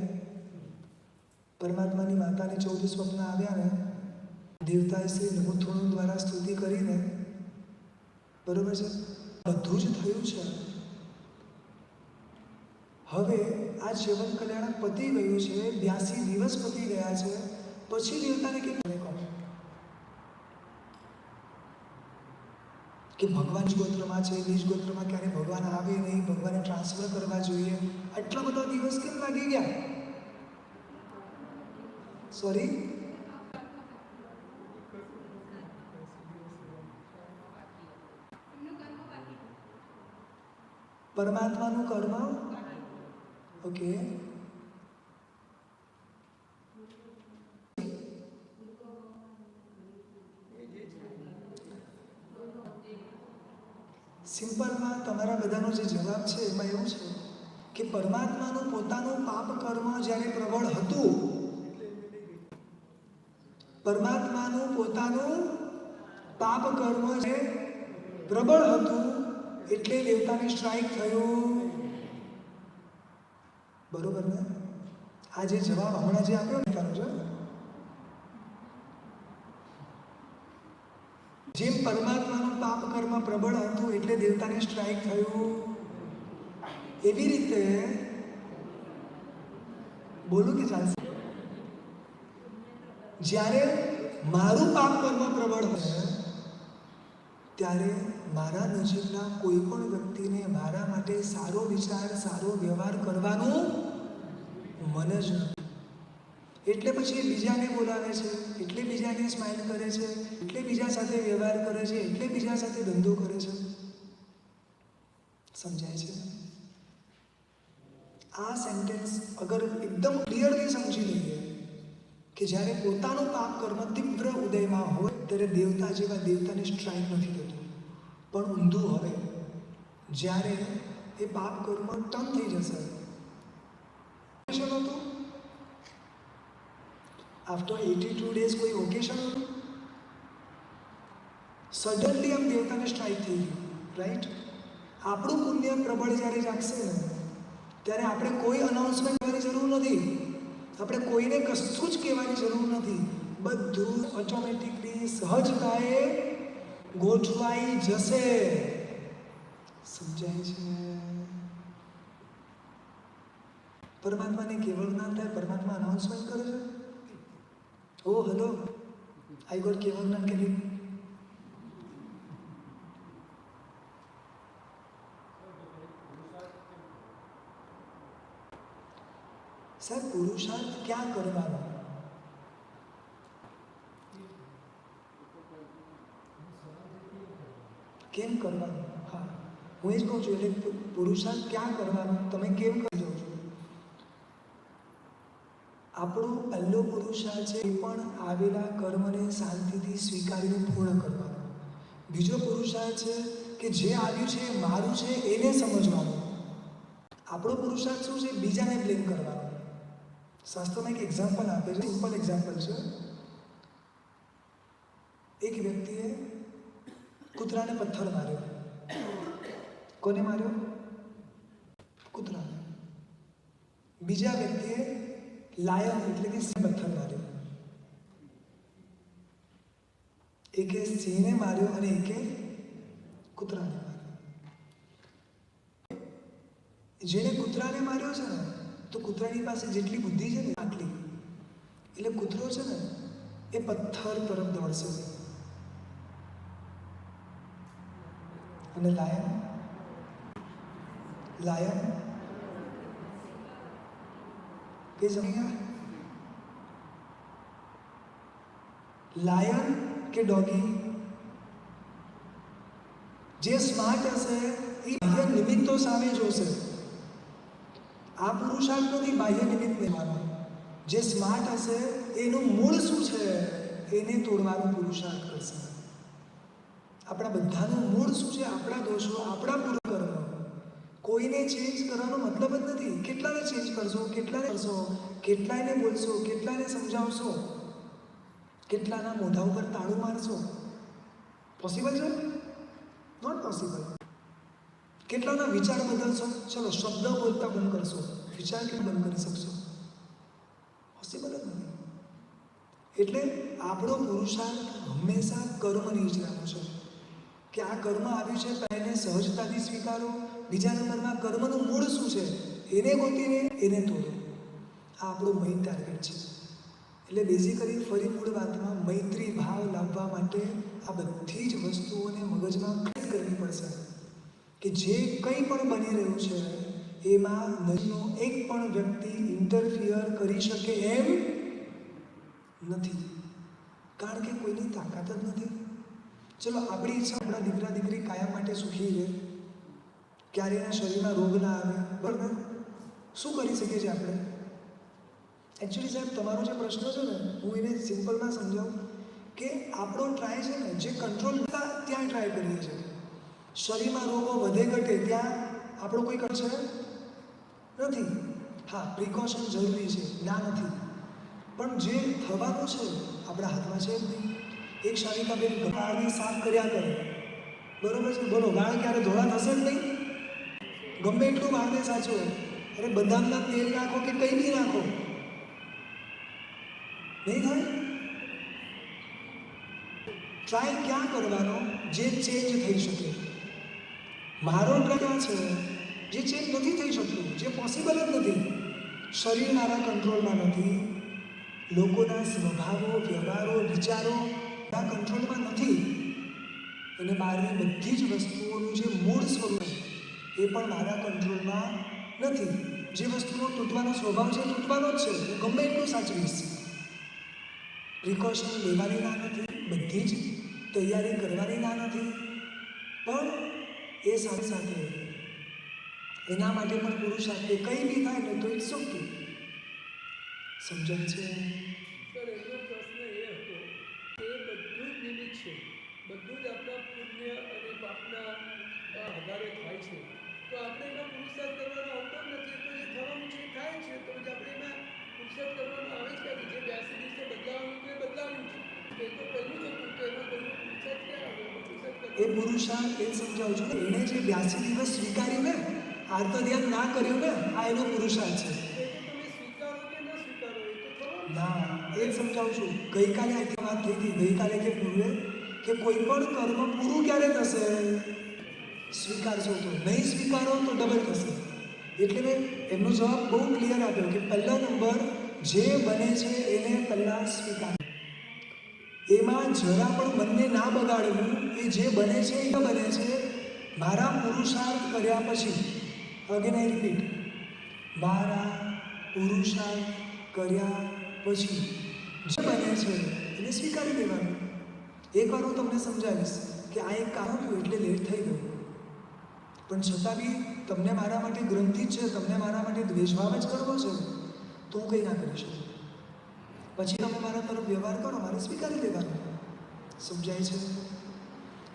[SPEAKER 1] પરમાત્માની માતાને 14 સ્વપ્ન આવ્યા ને દેવતાએ શ્રી નમોથોણમ દ્વારા સ્તુતિ કરીને, બરોબર છે, બધું જ થયું છે. હવે આ ચ્યવન કલ્યાણ પતી ગયું છે, 82 દિવસ પતી ગયા છે, પછી દેવતાને કેમ કહો કે ભગવાન જ ગોત્રમાં છે, નિજ ગોત્રમાં ક્યારે ભગવાન આવે નહીં, ભગવાનને ટ્રાન્સફર કરવા જોઈએ? આટલા બધા દિવસ કેમ લાગી ગયા? સોરી, પરમાત્માનું કર્મ. ઓકે, સિમ્પલમાં તમારા બધાનો જે જવાબ છે એમાં એવું છે કે પરમાત્માનું પોતાનું પાપ કર્મ જ્યારે પ્રબળ હતું, પરમાત્માનું પોતાનું પાપ કર્મ જે પ્રબળ હતું એટલે દેવતાને સ્ટ્રાઇક થયું. બરોબર ને? આ જે જવાબ હમણાં જે આપ્યો ને, જેમ પરમાત્માનું પાપ કર્મ પ્રબળ હતું એટલે દેવતાને સ્ટ્રાઇક થયું, એવી રીતે બોલું કે ચાલશે? જ્યારે મારું પાપ કર્મ પ્રબળ હોય ત્યારે મારા નજીકના કોઈ પણ વ્યક્તિને મારા માટે સારો વિચાર, સારો વ્યવહાર કરવાનું મન જ નથી. એટલે પછી બીજાને બોલાવે છે, એટલે બીજાને સ્માઇલ કરે છે, એટલે બીજા સાથે વ્યવહાર કરે છે, એટલે બીજા સાથે ધંધો કરે છે. સમજાય છે? આ સેન્ટેન્સ અગર એકદમ ક્લિયરલી સમજી લઈએ કે જ્યારે પોતાનું પાપ કર્મ તીવ્ર ઉદયમાં હોય ત્યારે દેવતા જેવા દેવતાને સ્ટ્રાઇક નથી થતું. પણ ઊંધું હવે જ્યારે એ પાપ કર્મ ટર્ન થઈ જશે, ઓકેશન હતું, આફ્ટર 82 ડેઝ કોઈ ઓકેશન હતું, સડનલી આમ દેવતાને સ્ટ્રાઇક થઈ ગયું, રાઈટ? આપણું પુણ્ય પ્રબળ જ્યારે જાગશે ને ત્યારે આપણે કોઈ અનાઉન્સમેન્ટ કરવાની જરૂર નથી, આપણે કોઈને કશું જ કહેવાની જરૂર નથી. બધું ઓટોમેટિકલી સહજતાએ ગોઠવાઈ જશે. સમજાય છે? પરમાત્માને કેવળ જ્ઞાન થાય, પરમાત્મા અનાઉન્સમેન્ટ કરે છે, ઓ હેલો આઈ ગોટ કેવળ જ્ઞાન કરી. સર પુરુષાર્થ ક્યાં કરવાનો? કેમ કરવાનું? હા, હું એ જ કહું છું. એટલે પુરુષાર્થ ક્યાં કરવાનો, તમે કેમ કરી જાઓ છો? આપણો પહેલો પુરુષાર્થ છે એ પણ આવેલા કર્મને શાંતિથી સ્વીકારીને પૂર્ણ કરવાનો. બીજો પુરુષાર્થ છે કે જે આવ્યું છે એ મારું છે એને સમજવાનું. આપણો પુરુષાર્થ શું છે? બીજાને બ્લેમ કરવાનો. શાસ્ત્રમાં એક એક્ઝામ્પલ આપે છે, સિમ્પલ એક્ઝામ્પલ છે. એક વ્યક્તિએ કૂતરાને પથ્થર માર્યો. કોને માર્યો? કૂતરાને. બીજા વ્યક્તિએ લાયન એટલે કે સિંહ પથ્થર માર્યો. એકે સિંહને માર્યો અને એકે કૂતરાને માર્યો. જેને કૂતરાને માર્યો છે ને, તો કૂતરાની પાસે જેટલી બુદ્ધિ છે ને આટલી, એટલે કૂતરો છે ને એ પથ્થર તરફ દોડશે. અને લાયન કે સમજ્યા? લાયન કે ડોગી? જે સ્માર્ટ હશે એ બાહ્ય નિમિત્તો સામે જોશે. આ પુરુષાર્થ નથી બાહ્ય નિમિત્ત લેવાનો. જે સ્માર્ટ હશે એનું મૂળ શું છે એને તોડવાનો પુરુષાર્થ કરશે. આપણા બધાનું મૂળ શું છે? આપણા દોષો, આપણા પૂર્વકર્મ. કોઈને ચેન્જ કરવાનો મતલબ જ નથી. કેટલાને ચેન્જ કરશો, કેટલાને કરશો, કેટલાને બોલશો, કેટલાને સમજાવશો, કેટલાના મોઢા ઉપર તાળું મારશો? પોસિબલ છે? Not possible. કેટલાના વિચાર બદલશો? ચલો શબ્દ બોલતા બંધ કરશો, વિચાર કેમ બંધ કરી શકશો? પોસિબલ જ નથી. એટલે આપણો પુરુષાર્થ હંમેશા કર્મની જ રહેવાનો છે કે આ કર્મ આવ્યું છે પહેલે સહજતાથી સ્વીકારો. બીજા નંબરમાં કર્મનું મૂળ શું છે એને ગોતીને એને તોડો. આ આપણું મેઇન ટાર્ગેટ છે. એટલે બેઝિકલી ફરી મૂળ વાતમાં મૈત્રી ભાવ લાવવા માટે આ બધી જ વસ્તુઓને મગજમાં ફિટ કરવી પડશે કે જે કંઈ પણ બની રહ્યું છે એમાં નજીકનો એક પણ વ્યક્તિ ઇન્ટરફિયર કરી શકે એમ નથી, કારણ કે કોઈની તાકાત જ નથી. ચલો આપણી ઈચ્છા આપણા દીકરા દીકરી કાયમ માટે સુખી રહે, ક્યારે એના શરીરમાં રોગ ના આવે, બરાબર? શું કરી શકીએ છીએ આપણે? એકચ્યુઅલી સાહેબ તમારો જે પ્રશ્ન છે ને, હું એને સિમ્પલમાં સમજાવું કે આપણો ટ્રાય છે ને જે કંટ્રોલ ત્યાં ટ્રાય કરીએ છીએ. શરીરમાં રોગો વધે ઘટે ત્યાં આપણો કોઈ કરશે નથી. હા, પ્રિકોશન જરૂરી છે, ના નથી, પણ જે થવાનું છે આપણા હાથમાં છે જ નહીં. એક શાલિકાબેન વાળને સાફ કર્યા કરે, બરોબર છે? બોલો, વાળ ક્યારે ધોળા થશે જ નહીં. ગમે એટલું વાળને સાચો, અરે બદામના તેલ નાખો કે કંઈ બી નાખો, નહીં થાય. ટ્રાય ક્યાં કરવાનો જે ચેન્જ થઈ શકે. મારો ટ્રાય છે જે ચેન્જ નથી થઈ શકતું, જે પોસિબલ જ નથી. શરીર મારા કંટ્રોલમાં નથી, લોકોના સ્વભાવો, વ્યવહારો, વિચારો મારા કંટ્રોલમાં નથી, અને બહારની બધી જ વસ્તુઓનું જે મૂળ સ્વરૂપ એ પણ મારા કંટ્રોલમાં નથી. જે વસ્તુનો તૂટવાનો સ્વભાવ છે તૂટવાનો જ છે, હું ગમે એટલું સાચવીશ. પ્રિકોશન લેવાની ના નથી, બધી જ તૈયારી કરવાની ના નથી, પણ એ સાથે સાથે એના માટે પણ પુરુષાર્થ કે કંઈ બી થાય ને તો ઇટ્સ ઓકે. સમજાય છે?
[SPEAKER 2] સર, એનો પ્રશ્ન એ હતો કે બધું જ નિમિત્ત છે, બધું જ આપણા પુણ્ય અને પાપના આધારે થાય છે, તો આપણે એમાં પુરુષાર્થ કરવાનો આવતો જ નથી. તો જે થવાનું છે એ થાય છે, તો પછી આપણે એમાં પુરુષાર્થ કરવાનો આવે જ ક્યાંથી? જે 82 દિવસે બદલાવાનું હતું એ બદલાવ્યું છે, એ તો પહેલું જ હતું, તો એમાં કોઈનો પુરુષાર્થ ક્યાં આવ્યો? પુરુષાર્થ
[SPEAKER 1] એ પુરુષાર્થ એ સમજાવું છું ને, એણે જે 82 દિવસ સ્વીકાર્યું ને, આર્ત ધ્યાન ના કર્યું ને, આ એનો પુરુષાર્થ છે.
[SPEAKER 2] એ તો તમે સ્વીકારો કે ન સ્વીકારો, એ તો થવાનું
[SPEAKER 1] ના, એ જ સમજાવું છું. ગઈકાલે આથી વાત થઈ હતી, ગઈકાલે કે પૂર્વે કે કોઈ પણ કર્મ પૂરું ક્યારે થશે? સ્વીકારશો તો. નહીં સ્વીકારો તો ડબલ થશે. એટલે મેં એમનો જવાબ બહુ ક્લિયર આપ્યો કે પહેલો નંબર જે બને છે એને પહેલાં સ્વીકાર. એમાં જરા પણ મનને ના બગાડવું. એ જે બને છે એ બને છે મારા પુરુષાર્થ કર્યા પછી. અગેન આઈ રિપીટ, મારા પુરુષાર્થ કર્યા પછી જે બને છે એને સ્વીકારી લેવાનું. એકવાર હું તમને સમજાવીશ કે આ એક કામ થયું એટલે લેટ થઈ ગયું, પણ છતાં બી તમને મારા માટે ગ્રંથિ જ છે, તમને મારા માટે દ્વેષભાવ જ કરવો છે, તો હું કંઈ ના કરી શકું. પછી તમે મારા તરફ વ્યવહાર કરો, મારે સ્વીકારી લેવાનું. સમજાય છે?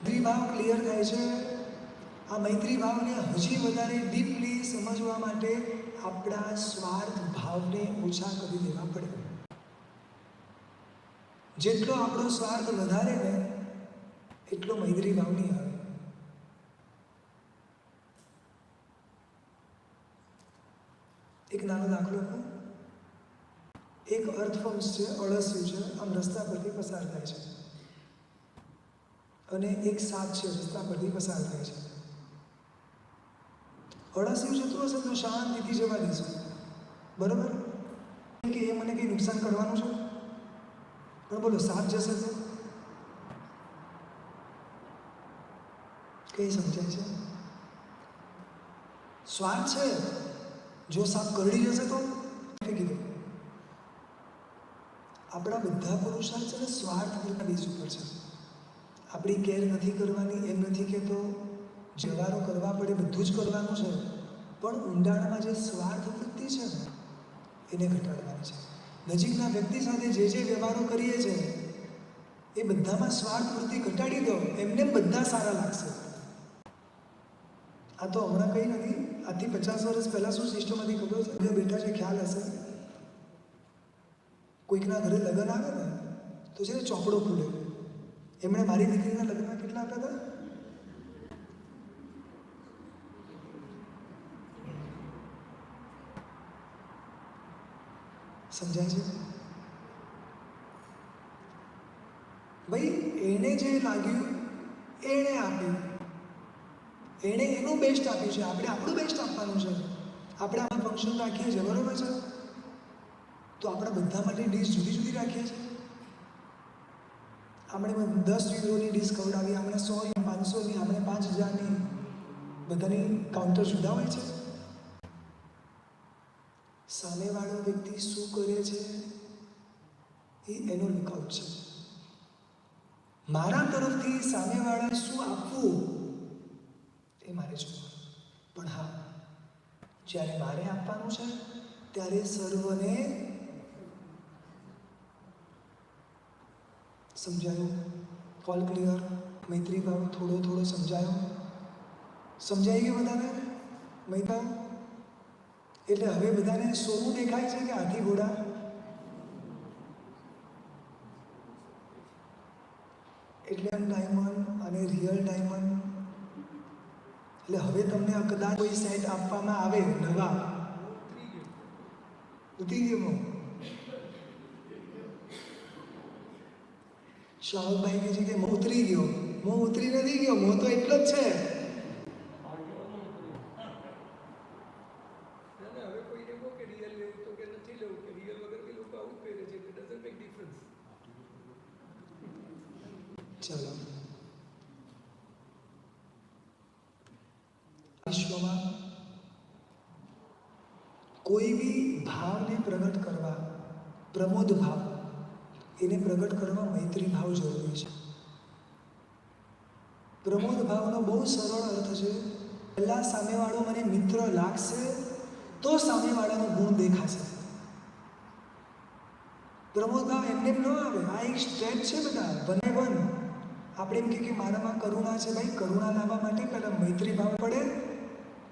[SPEAKER 1] મૈત્રી ભાવ ક્લિયર થાય છે. આ મૈત્રી ભાવને હજી વધારે ડીપલી સમજવા માટે આપણા સ્વાર્થ ભાવને ઓછા કરી દેવા પડે. જેટલો આપણો સ્વાર્થ વધારે ને એટલો મૈત્રી ભાવ નહીં આવે. એક નાનો દાખલો આપો. એક અર્થવંશ છે, અળસિયું છે, આમ રસ્તા પરથી પસાર થાય છે, અને એક સાપ છે રસ્તા પરથી પસાર થાય છે. અળસિયું જતું હશે તો શાંતિથી જવા દેશું, બરાબર? કે એ મને કંઈ નુકસાન કરવાનું છે, પણ બોલો સાપ જશે તો કઈ સમજાય છે? સ્વાર્થ છે, જો સાપ કરડી જશે તો ફેંકી દો. આપણા બધા પુરુષાર્થ છે ને સ્વાર્થ પૂર્ણ બેઝ ઉપર છે. આપણી કેર નથી કરવાની એમ નથી કહેતો, વ્યવહારો કરવા પડે બધું જ કરવાનું છે, પણ ઊંડાણમાં જે સ્વાર્થ વૃત્તિ છે ને એને ઘટાડવાની છે. નજીકના વ્યક્તિ સાથે જે વ્યવહારો કરીએ છીએ એ બધામાં સ્વાર્થ વૃત્તિ ઘટાડી દો, એમને બધા સારા લાગશે. આ તો હમણાં કંઈ નથી, આજથી 50 વર્ષ પહેલાં શું સિસ્ટમ હતી ખબર છે? ઘરે બેઠા છે, ખ્યાલ હશે. કોઈકના ઘરે લગ્ન આવે ને તો છે ને ચોપડો ખુલે. એમણે મારી દીકરીના લગ્નમાં કેટલા આપ્યા હતા? સમજાય છે? ભાઈ એને જે લાગ્યું એણે આપ્યું, એણે એનું બેસ્ટ આપ્યું છે, આપણે આપણું બેસ્ટ આપવાનું છે. આપણે આમાં ફંક્શન રાખીએ છીએ, બરોબર છે? તો આપણા બધા માટે ડીશ જુદી જુદી રાખીએ છીએ. આપણે 10 યુરોની ડીશ ખવડાવી, આપણે 100, 500ની, આપણે 5000ની, બધાની કાઉન્ટર જુદા હોય છે. સામેવાળો વ્યક્તિ શું કરે છે એ એનો લુકઆઉટ છે. મારા તરફથી સામેવાળાને શું આપવું એ મારે જોવાનું. પણ હા, જ્યારે મારે આપવાનું છે ત્યારે સર્વને સમજાયું. All clear? મૈત્રી ભાવ થોડો થોડો સમજાયો? સમજાઈ ગયું બધાને? મૈત્રી એટલે હવે બધાને સોનું દેખાય છે કે હાથી ઘોડા? એટલે ડાયમંડ અને રિયલ ડાયમંડ. એટલે હવે તમને કદાચ કોઈ સેટ આપવામાં આવે નવા, ઉતરી ગયો. શાહુભાઈ કહે છે કે મોં ઉતરી ગયો. મોં ઉતરી નથી ગયો, મોં તો એટલો જ છે.
[SPEAKER 2] ના ના, હવે કોઈને કહો કે રિયલ લેવું તો કે નથી લેવું, કે રિયલ વગર કે લોકો આવું જ પહેરે છે, ઇટ ડઝન્ટ મેક ડિફરન્સ.
[SPEAKER 1] ચલો, વિશ્વમાં કોઈ બી ભાવને પ્રગટ કરવા, પ્રમોદ ભાવ એને પ્રગટ કરવા મૈત્રી ભાવ જરૂરી છે. પ્રમોદ ભાવનો બહુ સરળ અર્થ છે, પહેલા સામેવાળો મને મિત્ર લાગશે તો સામેવાળાનો ગુણ દેખાશે. પ્રમોદ ભાવ એમને ન આવે, આ એક સ્ટેપ છે બધા, 1 by 1. આપણે એમ કે મારામાં કરુણા છે, ભાઈ કરુણા લાવવા માટે પહેલા મૈત્રી ભાવ પડે,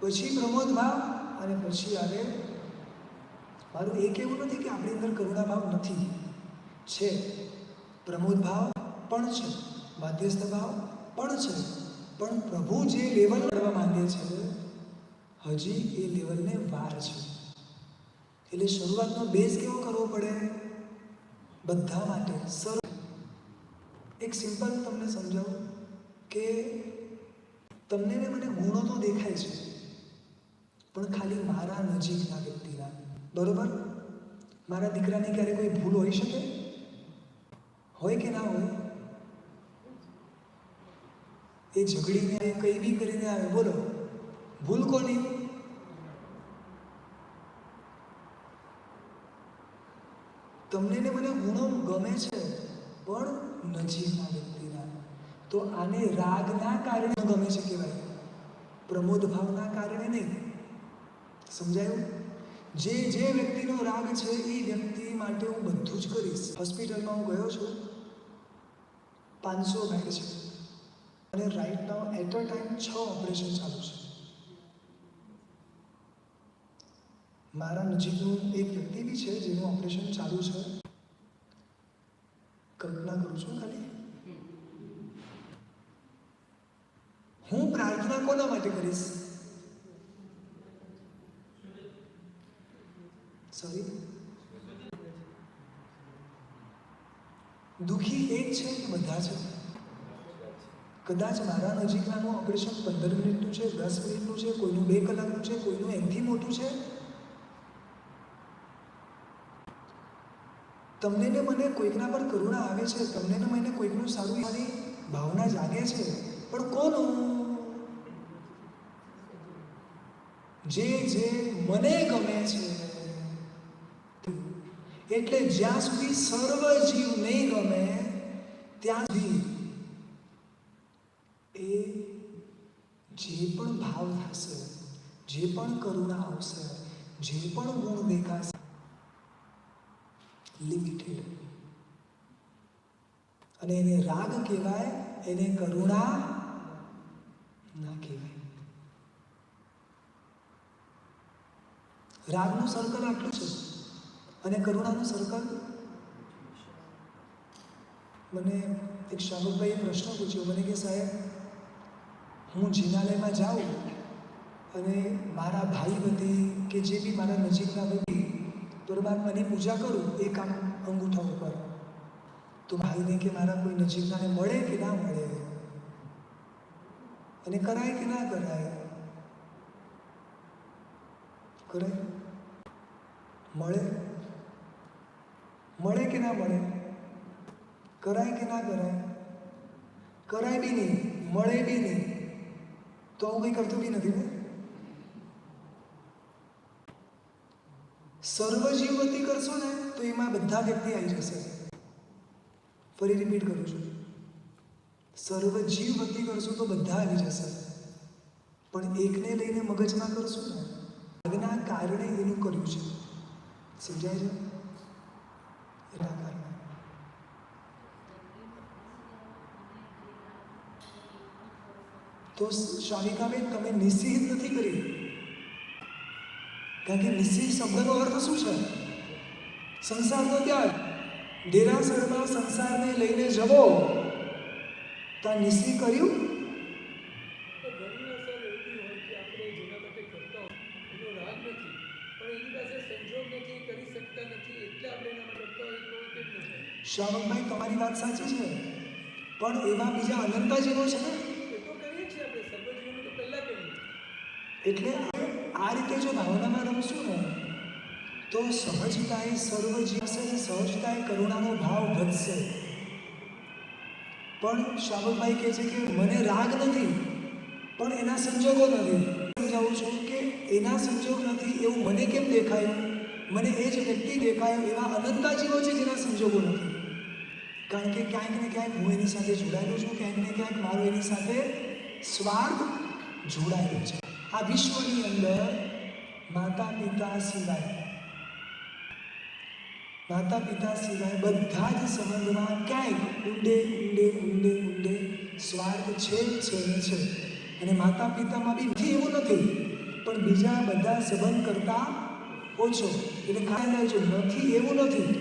[SPEAKER 1] પછી પ્રમોદ ભાવ, અને પછી આવે. મારું એ કહેવું નથી કે આપણી અંદર કરુણા ભાવ નથી, છે. પ્રમોદ ભાવ પણ છે, માધ્યસ્થ ભાવ પણ છે, પણ પ્રભુ જે લેવલ કરવા માંગે છે હજી એ લેવલને વાર છે. એટલે શરૂઆતનો બેઝ કેવો કરવો પડે બધા માટે સરળ. એક સિમ્પલ તમને સમજાવું કે તમને ને મને ગુણો તો દેખાય છે, પણ ખાલી મારા નજીકના વ્યક્તિના. બરોબર? મારા દીકરાની ક્યારે કોઈ ભૂલ હોઈ શકે? હોય કે ના હોય? એ ઝઘડીને કંઈ બી કરીને આવે, બોલો ભૂલ કોની? તમને ને મને ગુણો ગમે છે, પણ નજીકના વ્યક્તિના. તો આને રાગના કારણે ગમે છે કહેવાય, પ્રમોદ ભાવના કારણે નહીં. સમજાયું? જે વ્યક્તિનો રાગ છે એ વ્યક્તિ માટે હું બધું જ કરીશ. હોસ્પિટલમાં હું ગયો છું, 500 બેડ છે અને right now at a time 6 operation ચાલુ છે. મારા નજીકનું એક વ્યક્તિ બી છે જેનું ઓપરેશન ચાલુ છે. કલ્પના કરું છું ખાલી, હું પ્રાર્થના કોના માટે કરીશ? સોરી, દુઃખી એક છે કે બધા છે? કદાચ મારા નજીકનાનું ઓપરેશન 15 મિનિટનું છે, 10 મિનિટનું છે, કોઈનું 2 કલાકનું છે, કોઈનું એનથી મોટું છે. તમને ને મને કોઈકના પર કરુણા આવે છે, તમને ને મને કોઈકનું સારું મારી ભાવના જાગે છે, પણ કોનું? જે મને ગમે છે. એટલે જ્યાં સુધી સર્વ જીવ નહીં ગમે ત્યાં સુધી એ જે પણ ભાવ થશે, જે પણ કરુણા આવશે, જે પણ ગુણ દેખાશે, લિમિટેડ. અને એને રાગ કહેવાય, એને કરુણા ના કહેવાય. રાગનું સર્કલ આટલું છે અને કરુણાનું સર્કલ. મને એક શાહરુખભાઈએ પ્રશ્ન પૂછ્યો, મને કે સાહેબ, હું જિનાલયમાં જાઉં અને મારા ભાઈ વતી કે જે બી મારા નજીકના વતી પરમાત્માની પૂજા કરું એક આમ અંગૂઠા ઉપર, તો ભાઈને કે મારા કોઈ નજીકનાને મળે કે ના મળે, અને કરાય કે ના કરાય? કરાય? મળે કે ના મળે? કરાય કે ના કરાય? કરાય બી નહીં, મળે બી નહીં, તો આવું કંઈ કરતું બી નથી ને. સર્વજીવવતી કરશો ને તો એમાં બધા વ્યક્તિ આવી જશે. ફરી રિપીટ કરું છું, સર્વજીવવતી કરશો તો બધા આવી જશે, પણ એકને લઈને મગજમાં કરશું ને, રાગના કારણે એનું કર્યું છે. સમજાય છે? એના કારણે. તો શાલિકાબેન, તમે નિશ્ચિત નથી કરી, કારણ કે નિશ્ચિત શબ્દનો અર્થ શું છે? સંસારનો ત્યાગ. દેરાસરમાં સંસારને લઈને જવો, તો નિશ્ચિત કર્યું.
[SPEAKER 2] તો ઘણી અસર એવી હોય કે આપણે જેના માટે કરતા હોય એનો રાગ નથી, પણ એની પાસે સંજોગ નથી, કરી શકતા નથી, એટલે આપણે એના માટે કરતા હોય તો કેમ ન થાય?
[SPEAKER 1] શાહરુખભાઈ, તમારી વાત સાચી છે, પણ એવા બીજા અનંતા જીવો છે ને,
[SPEAKER 2] એ તો કરીએ છીએ આપણે સર્વજીવનું તો પહેલાં કરીએ.
[SPEAKER 1] એટલે આ રીતે જો ભાવનામાં રમશું ને તો સહજતાએ સર્વ જીવ હશે ને સહજતાએ કરુણાનો ભાવ વધશે. પણ શ્રાવકભાઈ કહે છે કે મને રાગ નથી પણ એના સંજોગો નથી. સમજાવું છું કે એના સંજોગ નથી એવું મને કેમ દેખાયું, મને એ જ વ્યક્તિ દેખાયો. એવા અનંતા જીવો છે જેના સંજોગો નથી. કારણ કે ક્યાંક ને ક્યાંક હું એની સાથે જોડાયેલો છું, ક્યાંક ને ક્યાંક મારો એની સાથે સ્વાર્થ જોડાયેલો છે. આ વિશ્વની અંદર માતા પિતા સિવાય બધા જ સંબંધમાં ક્યાંક ઊંડે ઊંડે ઊંડે ઊંડે સ્વાર્થ છે ને છે. અને માતા પિતામાં બી નથી એવું નથી, પણ બીજા બધા સંબંધ કરતાં ઓછો. એટલે ખાઈ લેજો, નથી એવું નથી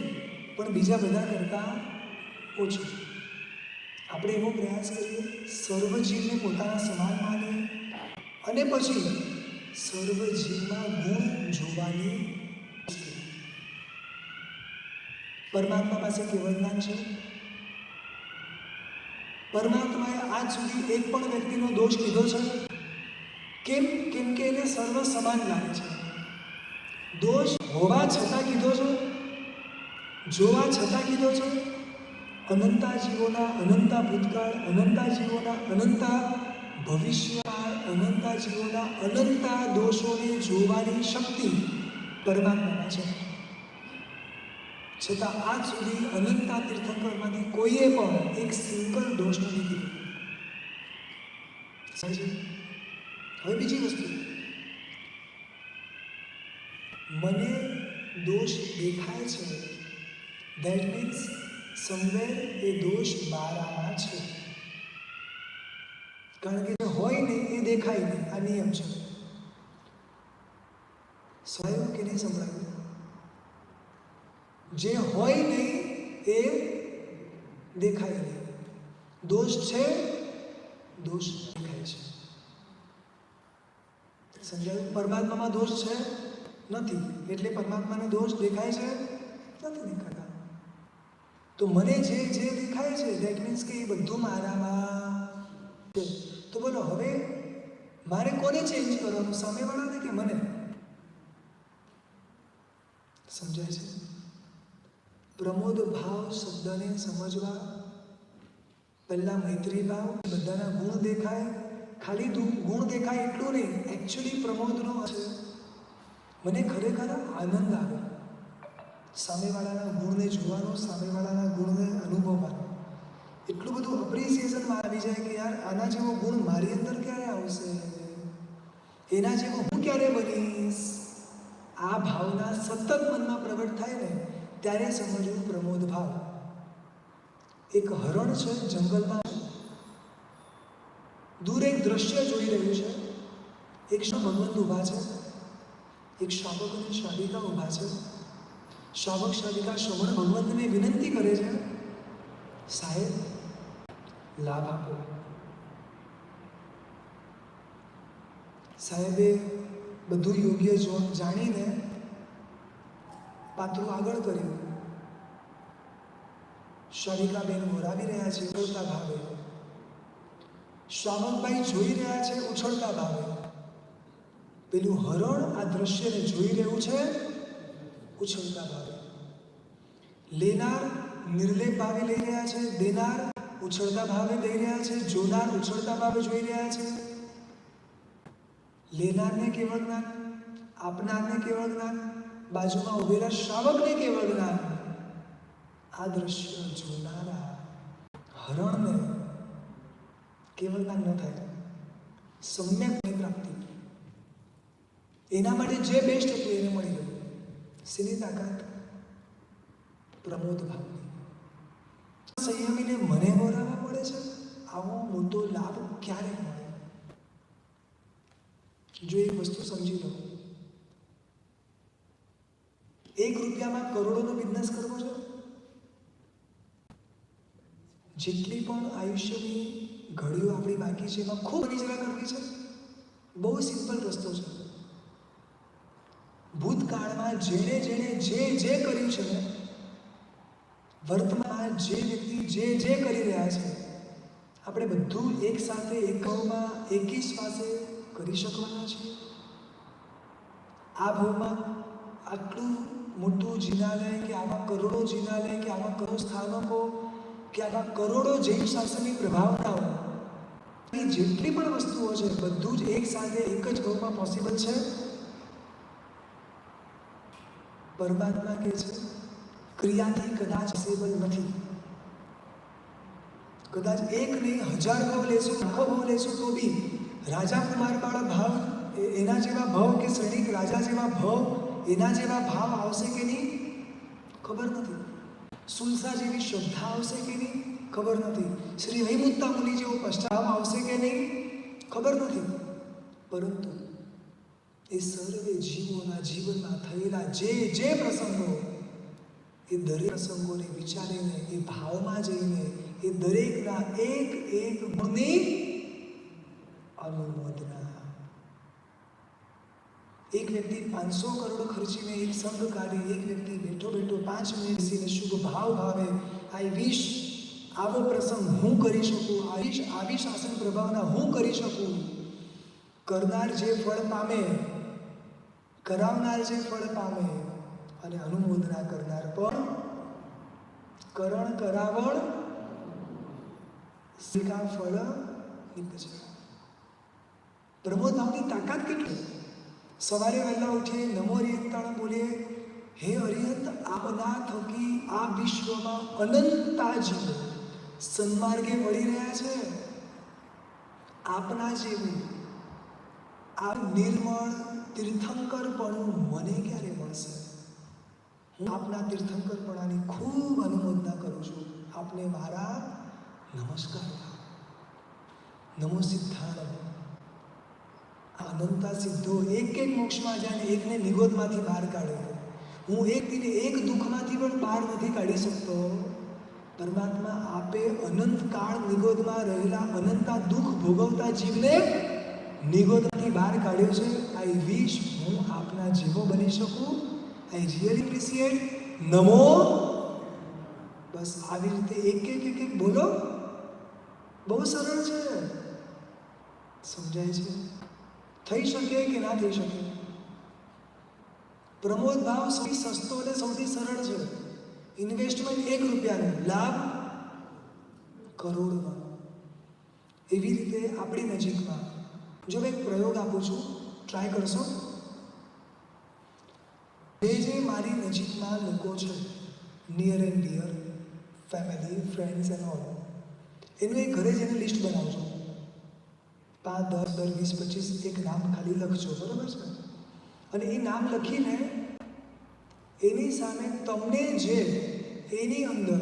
[SPEAKER 1] પણ બીજા બધા કરતાં ઓછું. આપણે એવો પ્રયાસ કરીએ સર્વજીવને પોતાના સમાન માનીએ અને પછી સર્વજીવમાં ગુણ જોવાની. પરમાત્મા પાસે કેવળ જ્ઞાન છે. પરમાત્માએ આજ સુધી એક પણ વ્યક્તિનો દોષ કીધો છે? કેમ કે એને સર્વ સમાન લાગે છે. દોષ હોવા છતાં કીધો છે, જોવા છતાં કીધો છે. અનંતા જીવોના અનંતા ભૂતકાળ, અનંતા જીવોના અનંતા ભવિષ્યકાળ, અનંતા જીવોના અનંતા દોષોને જોવાની શક્તિ પરમાત્મામાં છે. છતાં આજ સુધી અનંતા તીર્થંકરમાંથી કોઈએ પણ એક સિંગલ દોષ નથી કીધો. હવે બીજી વસ્તુ, મને દોષ દેખાય છે, ધેટ મીન્સ સમવેર એ દોષ મારામાં છે. કારણ કે હોય નહીં એ દેખાય નહીં, આ નિયમ છે. સંભળાયું કે નહીં સંભળાયું? જે હોય નહીં એ દેખાય નહીં. દોષ છે, દોષ દેખાય છે. સમજાયું? પરમાત્મામાં દોષ છે નથી, એટલે પરમાત્માને દોષ દેખાય છે નથી દેખાતા. તો મને જે દેખાય છે દેટ મીન્સ કે એ બધું મારામાં છે. તો બોલો હવે મારે કોને ચેન્જ કરવાનું, સામેવાળાને કે મને? સમજાય છે? પ્રમોદ ભાવ શબ્દને સમજવા પહેલાં મૈત્રી ભાવ, બધાના ગુણ દેખાય. ખાલી ગુણ દેખાય એટલું નહીં, એકચ્યુઅલી પ્રમોદનો છે. મને ખરેખર આનંદ આવે સામેવાળાના ગુણને જોવાનો, સામેવાળાના ગુણને અનુભવવાનો. એટલું બધું અપ્રિસિએશનમાં આવી જાય કે યાર આના જેવો ગુણ મારી અંદર ક્યારે આવશે, એના જેવો હું ક્યારે બનીશ. આ ભાવના સતત મનમાં પ્રગટ થાય ને ત્યારે સમજવું પ્રમોદ ભાવ. એક હરણ છે જંગલમાં, દૂર એક દ્રશ્ય જોઈ રહ્યું છે. એક ભગવંત ઊભા છે, એક શ્રાવક અને શ્રાવિકા ઊભા છે. શ્રાવક શ્રાવિકા શ્રવણ ભગવંતને વિનંતી કરે છે, સાહેબ લાભ આપો. સાહેબે બધું યોગ્ય જાણીને પાત્રો આગળ કર્યું. શ્રાવિકાબેન મોરાવી રહ્યા છે ઉછળતા ભાવે, શ્રાવકભાઈ જોઈ રહ્યા છે ઉછળતા ભાવે. પેલું હરણ આ દ્રશ્યને જોઈ રહ્યું છે ઉછળતા ભાવે. લેનાર નિર્લેપ ભાવે લઈ રહ્યા છે, દેનાર ઉછળતા ભાવે દઈ રહ્યા છે, જોનાર ઉછળતા ભાવે જોઈ રહ્યા છે. લેનારને કેવળ જ્ઞાન, આપનારને કેવળ જ્ઞાન, બાજુમાં ઉભેલા શ્રાવકને કેવળ જ્ઞાન. આ દ્રશ્ય જોનારા હરણને કેવળ જ્ઞાન ન થાય, સમ્યક પ્રાપ્તિ. એના માટે જે બેસ્ટ હતું એને મળી ગયું. શેની તાકાત? પ્રમોદ ભાવની. સંયમીને મને બોલાવવા પડે છે, આવો મોટો લાભ ક્યારે મળે? જો એક વસ્તુ સમજી લો, 1 રૂપિયામાં કરોડોનો બિઝનેસ કરવો છે. જેટલી પણ આયુષ્યની ઘડીઓ આપણી બાકી છે એમાં ખૂબ નિજરા કરવી છે. બહુ સિમ્પલ રસ્તો છે. ભૂતકાળમાં જેણે જે કર્યું છે ને, વર્તમાનમાં જે વ્યક્તિ જે કરી રહ્યા છે આપણે બધું એક સાથે એક ભાવમાં એકી શ્વાસે કરી શકવાના છીએ? આ ભાવમાં આટલું મોટું જિનાલય કે આવા કરોડો જિનાલય કે આવા કરોડો સ્થાનકો કે આવા કરોડો જૈન શાસ્ત્રની પ્રભાવનાઓ, જેટલી પણ વસ્તુઓ છે બધું જ એક સાથે એક જ ભાવમાં પોસિબલ છે? પરમાત્મા કહે છે ક્રિયાથી કદાચ પોસિબલ નથી. કદાચ એક નહીં 1000 ભાવ લેશું, લાખો ભાવ લેશું તો બી રાજા કુમારવાળા ભાવ, એના જેવા ભાવ કે શ્રેણિક રાજા જેવા ભાવ, એના જેવા ભાવ આવશે કે નહીં ખબર નથી. સુલસા જેવી શ્રદ્ધા આવશે કે નહીં ખબર નથી. શ્રી હરિમુત્તા મુનિ જેવો પશ્ચાતાપ આવશે કે નહીં ખબર નથી. પરંતુ એ સર્વે જીવોના જીવનમાં થયેલા જે પ્રસંગો, એ દરેક પ્રસંગોને વિચારીને એ ભાવમાં જઈને એ દરેકના એક એક ગુણની અનુમોદના. એક વ્યક્તિ 500 કરોડ ખર્ચીને એક સંઘ કાઢી, એક વ્યક્તિ બેઠો 5 મિનિટ બેસીને શુભ ભાવ ભાવે આઈ વિશ આવો પ્રસંગ હું કરી શકું, આવી શાસન પ્રભાવના હું કરી શકું. કરનાર જે ફળ પામે, કરાવનાર જે ફળ પામે, અને અનુમોદના કરનાર પણ કરણ કરાવણ સિકા ફળ નીપજે. પ્રમોદભાવની તાકાત કેટલી! સવારે વહેલા ઉઠીએ, નમો હરિહંતાણ બોલીએ, હે હરિહંત આપના થકી આ વિશ્વમાં અનંતા જીવો સન્માર્ગે વળી રહ્યા છે. આપના જેવું આ નિર્મળ તીર્થંકરપણું મને ક્યારે મળશે? હું આપના તીર્થંકરપણાની ખૂબ અનુમોદના કરું છું. આપને મારા નમસ્કાર. નમો સિદ્ધાર્થ. અનંતા સિદ્ધો એક મોક્ષમાં જાય, એકને નિગોદમાંથી બહાર કાઢે. હું એકને એક દુઃખમાંથી પણ બહાર નથી કાઢી શકતો. પરમાત્મા આપે અનંત કાળ નિગોદમાં રહેલા અનંતા દુઃખ ભોગવતા જીવને નિગોદમાંથી બહાર કાઢ્યો છે. આઈ વિશ હું આપના જેવો બની શકું. I really appreciate. નમો. બસ આવી રીતે એક બોલો. બહુ સરળ છે. સમજાય છે? થઈ શકે કે ના થઈ શકે? પ્રમોદ ભાવ સૌથી સસ્તો અને સૌથી સરળ છે. ઇન્વેસ્ટમેન્ટ 1 રૂપિયાનો, લાભ કરોડમાં. એવી રીતે આપણી નજીકમાં જો મેં એક પ્રયોગ આપું છું, ટ્રાય કરશો? જે મારી નજીકમાં લોકો છે, near and dear, family, friends and all, એનું એક ઘરે જઈને લિસ્ટ બનાવજો. 5, 10, 20, 25 એક નામ ખાલી લખજો, બરાબર છે? અને એ નામ લખીને એની સામે તમને જે એની અંદર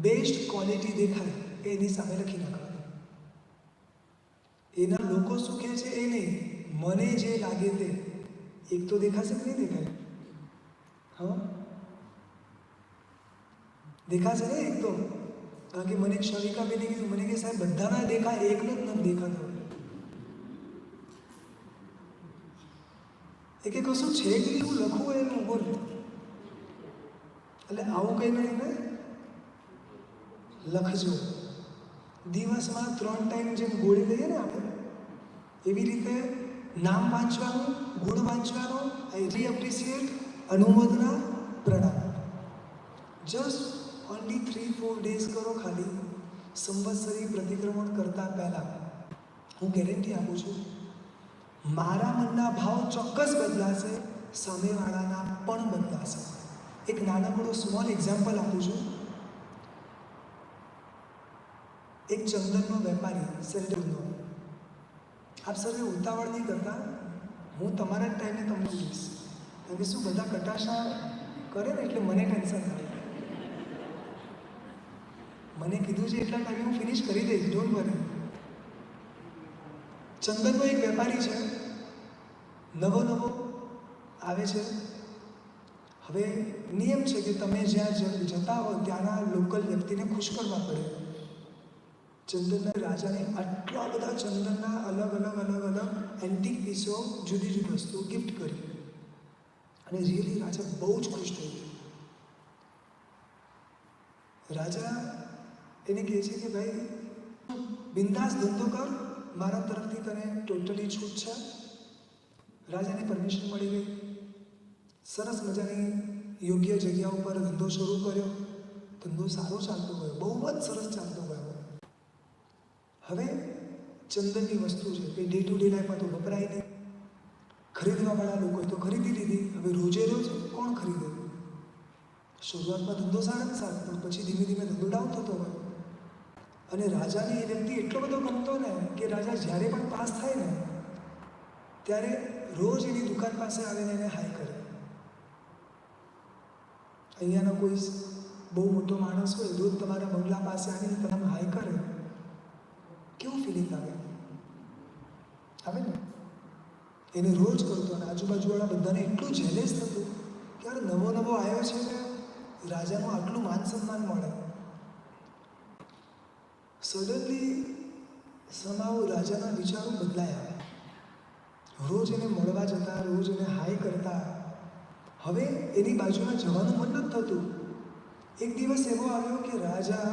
[SPEAKER 1] બેસ્ટ ક્વોલિટી દેખાય એની સામે લખી નાખવાની. એના લોકો શું કહે છે એ નહીં, મને જે લાગે તે. એક તો દેખાશે કે નહીં દેખાય? હા, દેખાશે ને એક તો. કારણ કે મને શવિકા બેને કીધું, મને કે સાહેબ બધાના દેખાય, એકનો જ નથી દેખાતો. એ કે કશું છે કે હું લખું એનું બોલ. એટલે આવું કંઈ નહીં, લખજો. દિવસમાં 3 ટાઈમ જેમ ગોળી લઈએ ને આપણે, એવી રીતે નામ વાંચવાનું, ગુણ વાંચવાનો, આઈ રી એપ્રિશિએટ, અનુમોદના, પ્રણામ. જસ્ટ ઓનલી 3-4 ડેઝ કરો ખાલી. સંવત્સરી પ્રતિક્રમણ કરતા પહેલા હું ગેરંટી આપું છું, મારા મનના ભાવ ચોક્કસ બદલાશે, સામેવાળાના પણ બદલાશે. એક નાનકડો સ્મોલ એક્ઝામ્પલ આપું છું. એક ચંદનનો વેપારી, સેલ્ડરનો. આપ સર્વે ઉતાવળ નહીં કરતા, હું તમારા જ ટાઈમે તમને કહીશ. કારણ કે શું બધા કટાશા કરે ને એટલે મને ટેન્શન થાય. મને કીધું છે એટલા ટાઈમે હું ફિનિશ કરી દઈશ, ડોન્ટ વરી. ચંદનનો એક વેપારી છે, નવો આવે છે. હવે નિયમ છે કે તમે જ્યાં જતા હો ત્યાંના લોકલ વ્યક્તિને ખુશ કરવા પડે. ચંદનના રાજાને આટલા બધા ચંદનના અલગ એન્ટિક પીસો, જુદી જુદી વસ્તુઓ ગિફ્ટ કરી. અને રિયલી રાજા બહુ જ ખુશ થઈ ગયા. રાજા એને કહે છે કે ભાઈ બિંદાસ ધંધો કર, મારા તરફથી તને ટોટલી છૂટ છે. રાજાને પરમિશન મળી ગઈ. સરસ મજાની યોગ્ય જગ્યા ઉપર ધંધો શરૂ કર્યો. ધંધો સારો ચાલતો ગયો, બહુ જ સરસ ચાલતો ગયો. હવે ચંદનની વસ્તુ છે કે ડે ટુ ડે લાઈફમાં તો વપરાય નહીં. ખરીદવાવાળા લોકોએ તો ખરીદી લીધી. હવે રોજે રોજ કોણ ખરીદે? શરૂઆતમાં ધંધો સારો પણ પછી ધીમે ધીમે ધંધો ડાઉન થતો ગયો. અને રાજાને એ વ્યક્તિ એટલો બધો ગમતો ને કે રાજા જ્યારે પણ પાસ થાય ને ત્યારે રોજ એની દુકાન પાસે આવીને એને હાય કરે. અહીંયાનો કોઈ બહુ મોટો માણસ હોય, રોજ તમારા બંગલા પાસે આવીને તમે હાય કરે, કેવું ફિલિંગ આવે? આવે ને? એને રોજ કરતો અને આજુબાજુવાળા બધાને એટલું જેલેસ થતું કે યાર નવો નવો આવ્યો છે ને રાજાનું આટલું માન સન્માન મળે. સડનલી સમાવ રાજાના વિચારો બદલાયા. રોજ એને મળવા જતા, રોજ એને હાય કરતા. હવે એની બાજુમાં જવાનું મન નથી થતું. એક દિવસ એવો આવ્યો કે રાજા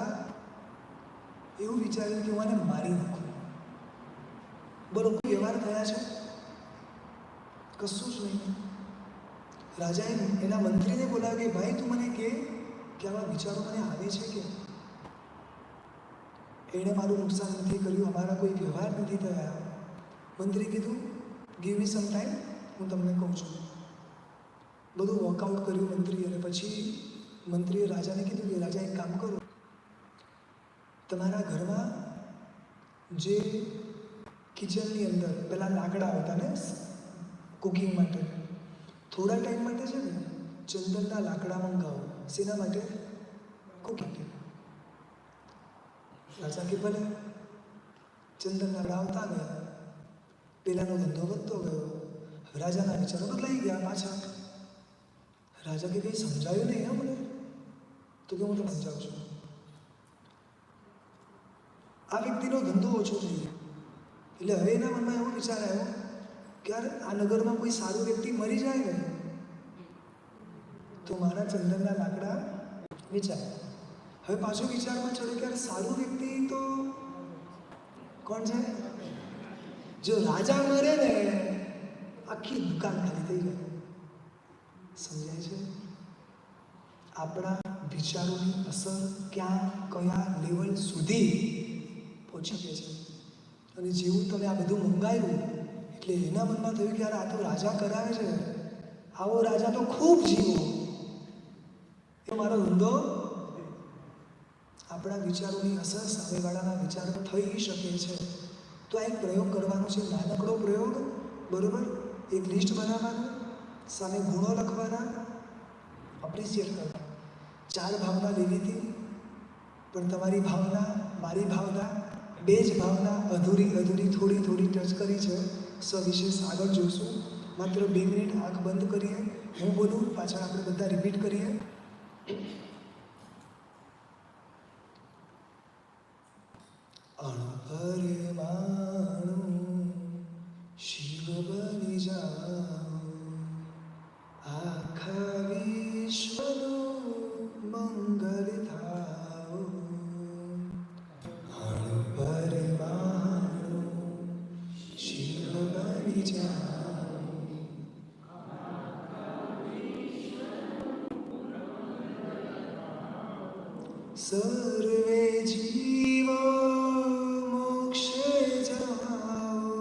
[SPEAKER 1] એવું વિચાર્યું કે હું આને મારી નાખું. બોલો, કોઈ વ્યવહાર થયા છે? કશું જ નહીં. રાજાએ એના મંત્રીને બોલાવ્યો કે ભાઈ તું મને કે આવા વિચારો મને આવે છે કે એણે મારું નુકસાન નથી કર્યું, અમારા કોઈ વ્યવહાર નથી થયા. મંત્રી કીધું ગીવ મી સમ ટાઈમ, હું તમને કહું છું. બધું વર્કઆઉટ કર્યું મંત્રી. અને પછી મંત્રીએ રાજાને કીધું કે રાજા એક કામ કરો, તમારા ઘરમાં જે કિચનની અંદર પેલા લાકડા આવતા ને કુકિંગ માટે, થોડા ટાઈમ માટે છે ને ચંદનના લાકડા મંગાવો. શેના માટે? કુકિંગ. રાજા કે ભલે. ચંદનના લાકડા આવતા ગયા. પેલાનો ધંધો વધતો ગયો. રાજાના વિચારો બદલાઈ ગયા પાછા. રાજા કે કંઈ સમજાયું નહીં હા મને? તો કે હું તમને સમજાવું છું. આ વ્યક્તિનો ધંધો ઓછો થઈ ગયો. એટલે હવે એના મનમાં એવો વિચાર આવ્યો કે યાર આ નગરમાં કોઈ સારું વ્યક્તિ મરી જાય ને તો મારા ચંદનના લાકડા વેચાય. હવે પાછો વિચારમાં ચડ્યો કે યાર સારું વ્યક્તિ તો કોણ છે? જો રાજા મરે ને આખી દુકાન ખાલી થઈ જાય. સમજાય છે? આપણા વિચારોની અસર ક્યાં કયા લેવલ સુધી પહોંચી ગઈ છે. અને જેવું તમે આ બધું મંગાવ્યું એટલે એના મનમાં થયું કે યાર આ તો રાજા કરાવે છે, આવો રાજા તો ખૂબ જીવો, એ મારો ધંધો. આપણા વિચારોની અસર સામેવાળાના વિચારો થઈ શકે છે. તો આ એક પ્રયોગ કરવાનો છે, નાનકડો પ્રયોગ, બરાબર? એક લિસ્ટ બનાવવાનું, સામે ગુણો લખવાના, અપ્રિશિએટ કરવાના. 4 ભાવના લેવી હતી પણ તમારી ભાવના મારી ભાવના બે જ ભાવના અધૂરી થોડી ટચ કરી છે. સવિશેષ આગળ જોઈશું. માત્ર 2 મિનિટ આંખ બંધ કરીએ, હું બોલું, પાછળ આપણે બધા રિપીટ કરીએ. અણપરમાણુ શિવ બની જાઓ, આખા વિશ્વનું મંગલ થાઓ. અણપરમાણુ શિવ બની જાઓ, સર્વે જીવો મોક્ષે જાઓ.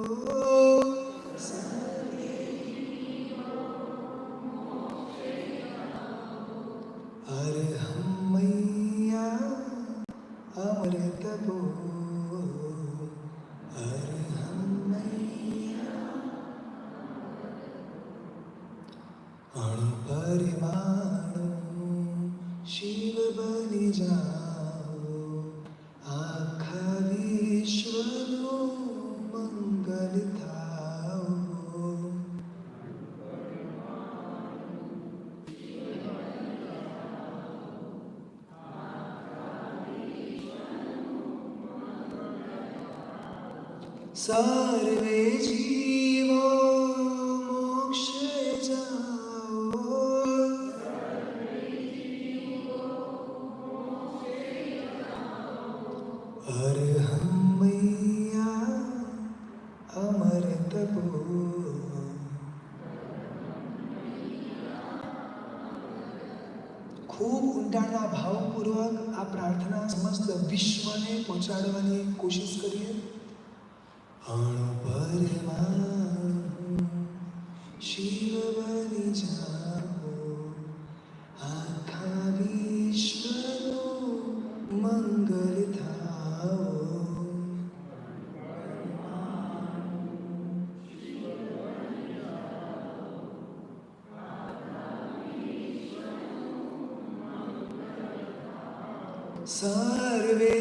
[SPEAKER 1] અરહમૈયા અમૃત બો, અરહમૈયા. અણપરમાણુ શિવ બની જાઓ, આખા વિશ્વનું મંગલ થાઓ. સર્વે જીવો મોક્ષે જાઓ, અરહમ ખૂબ ઊંડાણના ભાવપૂર્વક આ પ્રાર્થના સમસ્ત વિશ્વને પહોંચાડવાની કોશિશ કરીએ. અણુ પરમાણુ શિવ બની જાઓ, આખા વિશ્વનું મંગલ થાઓ. સર્વે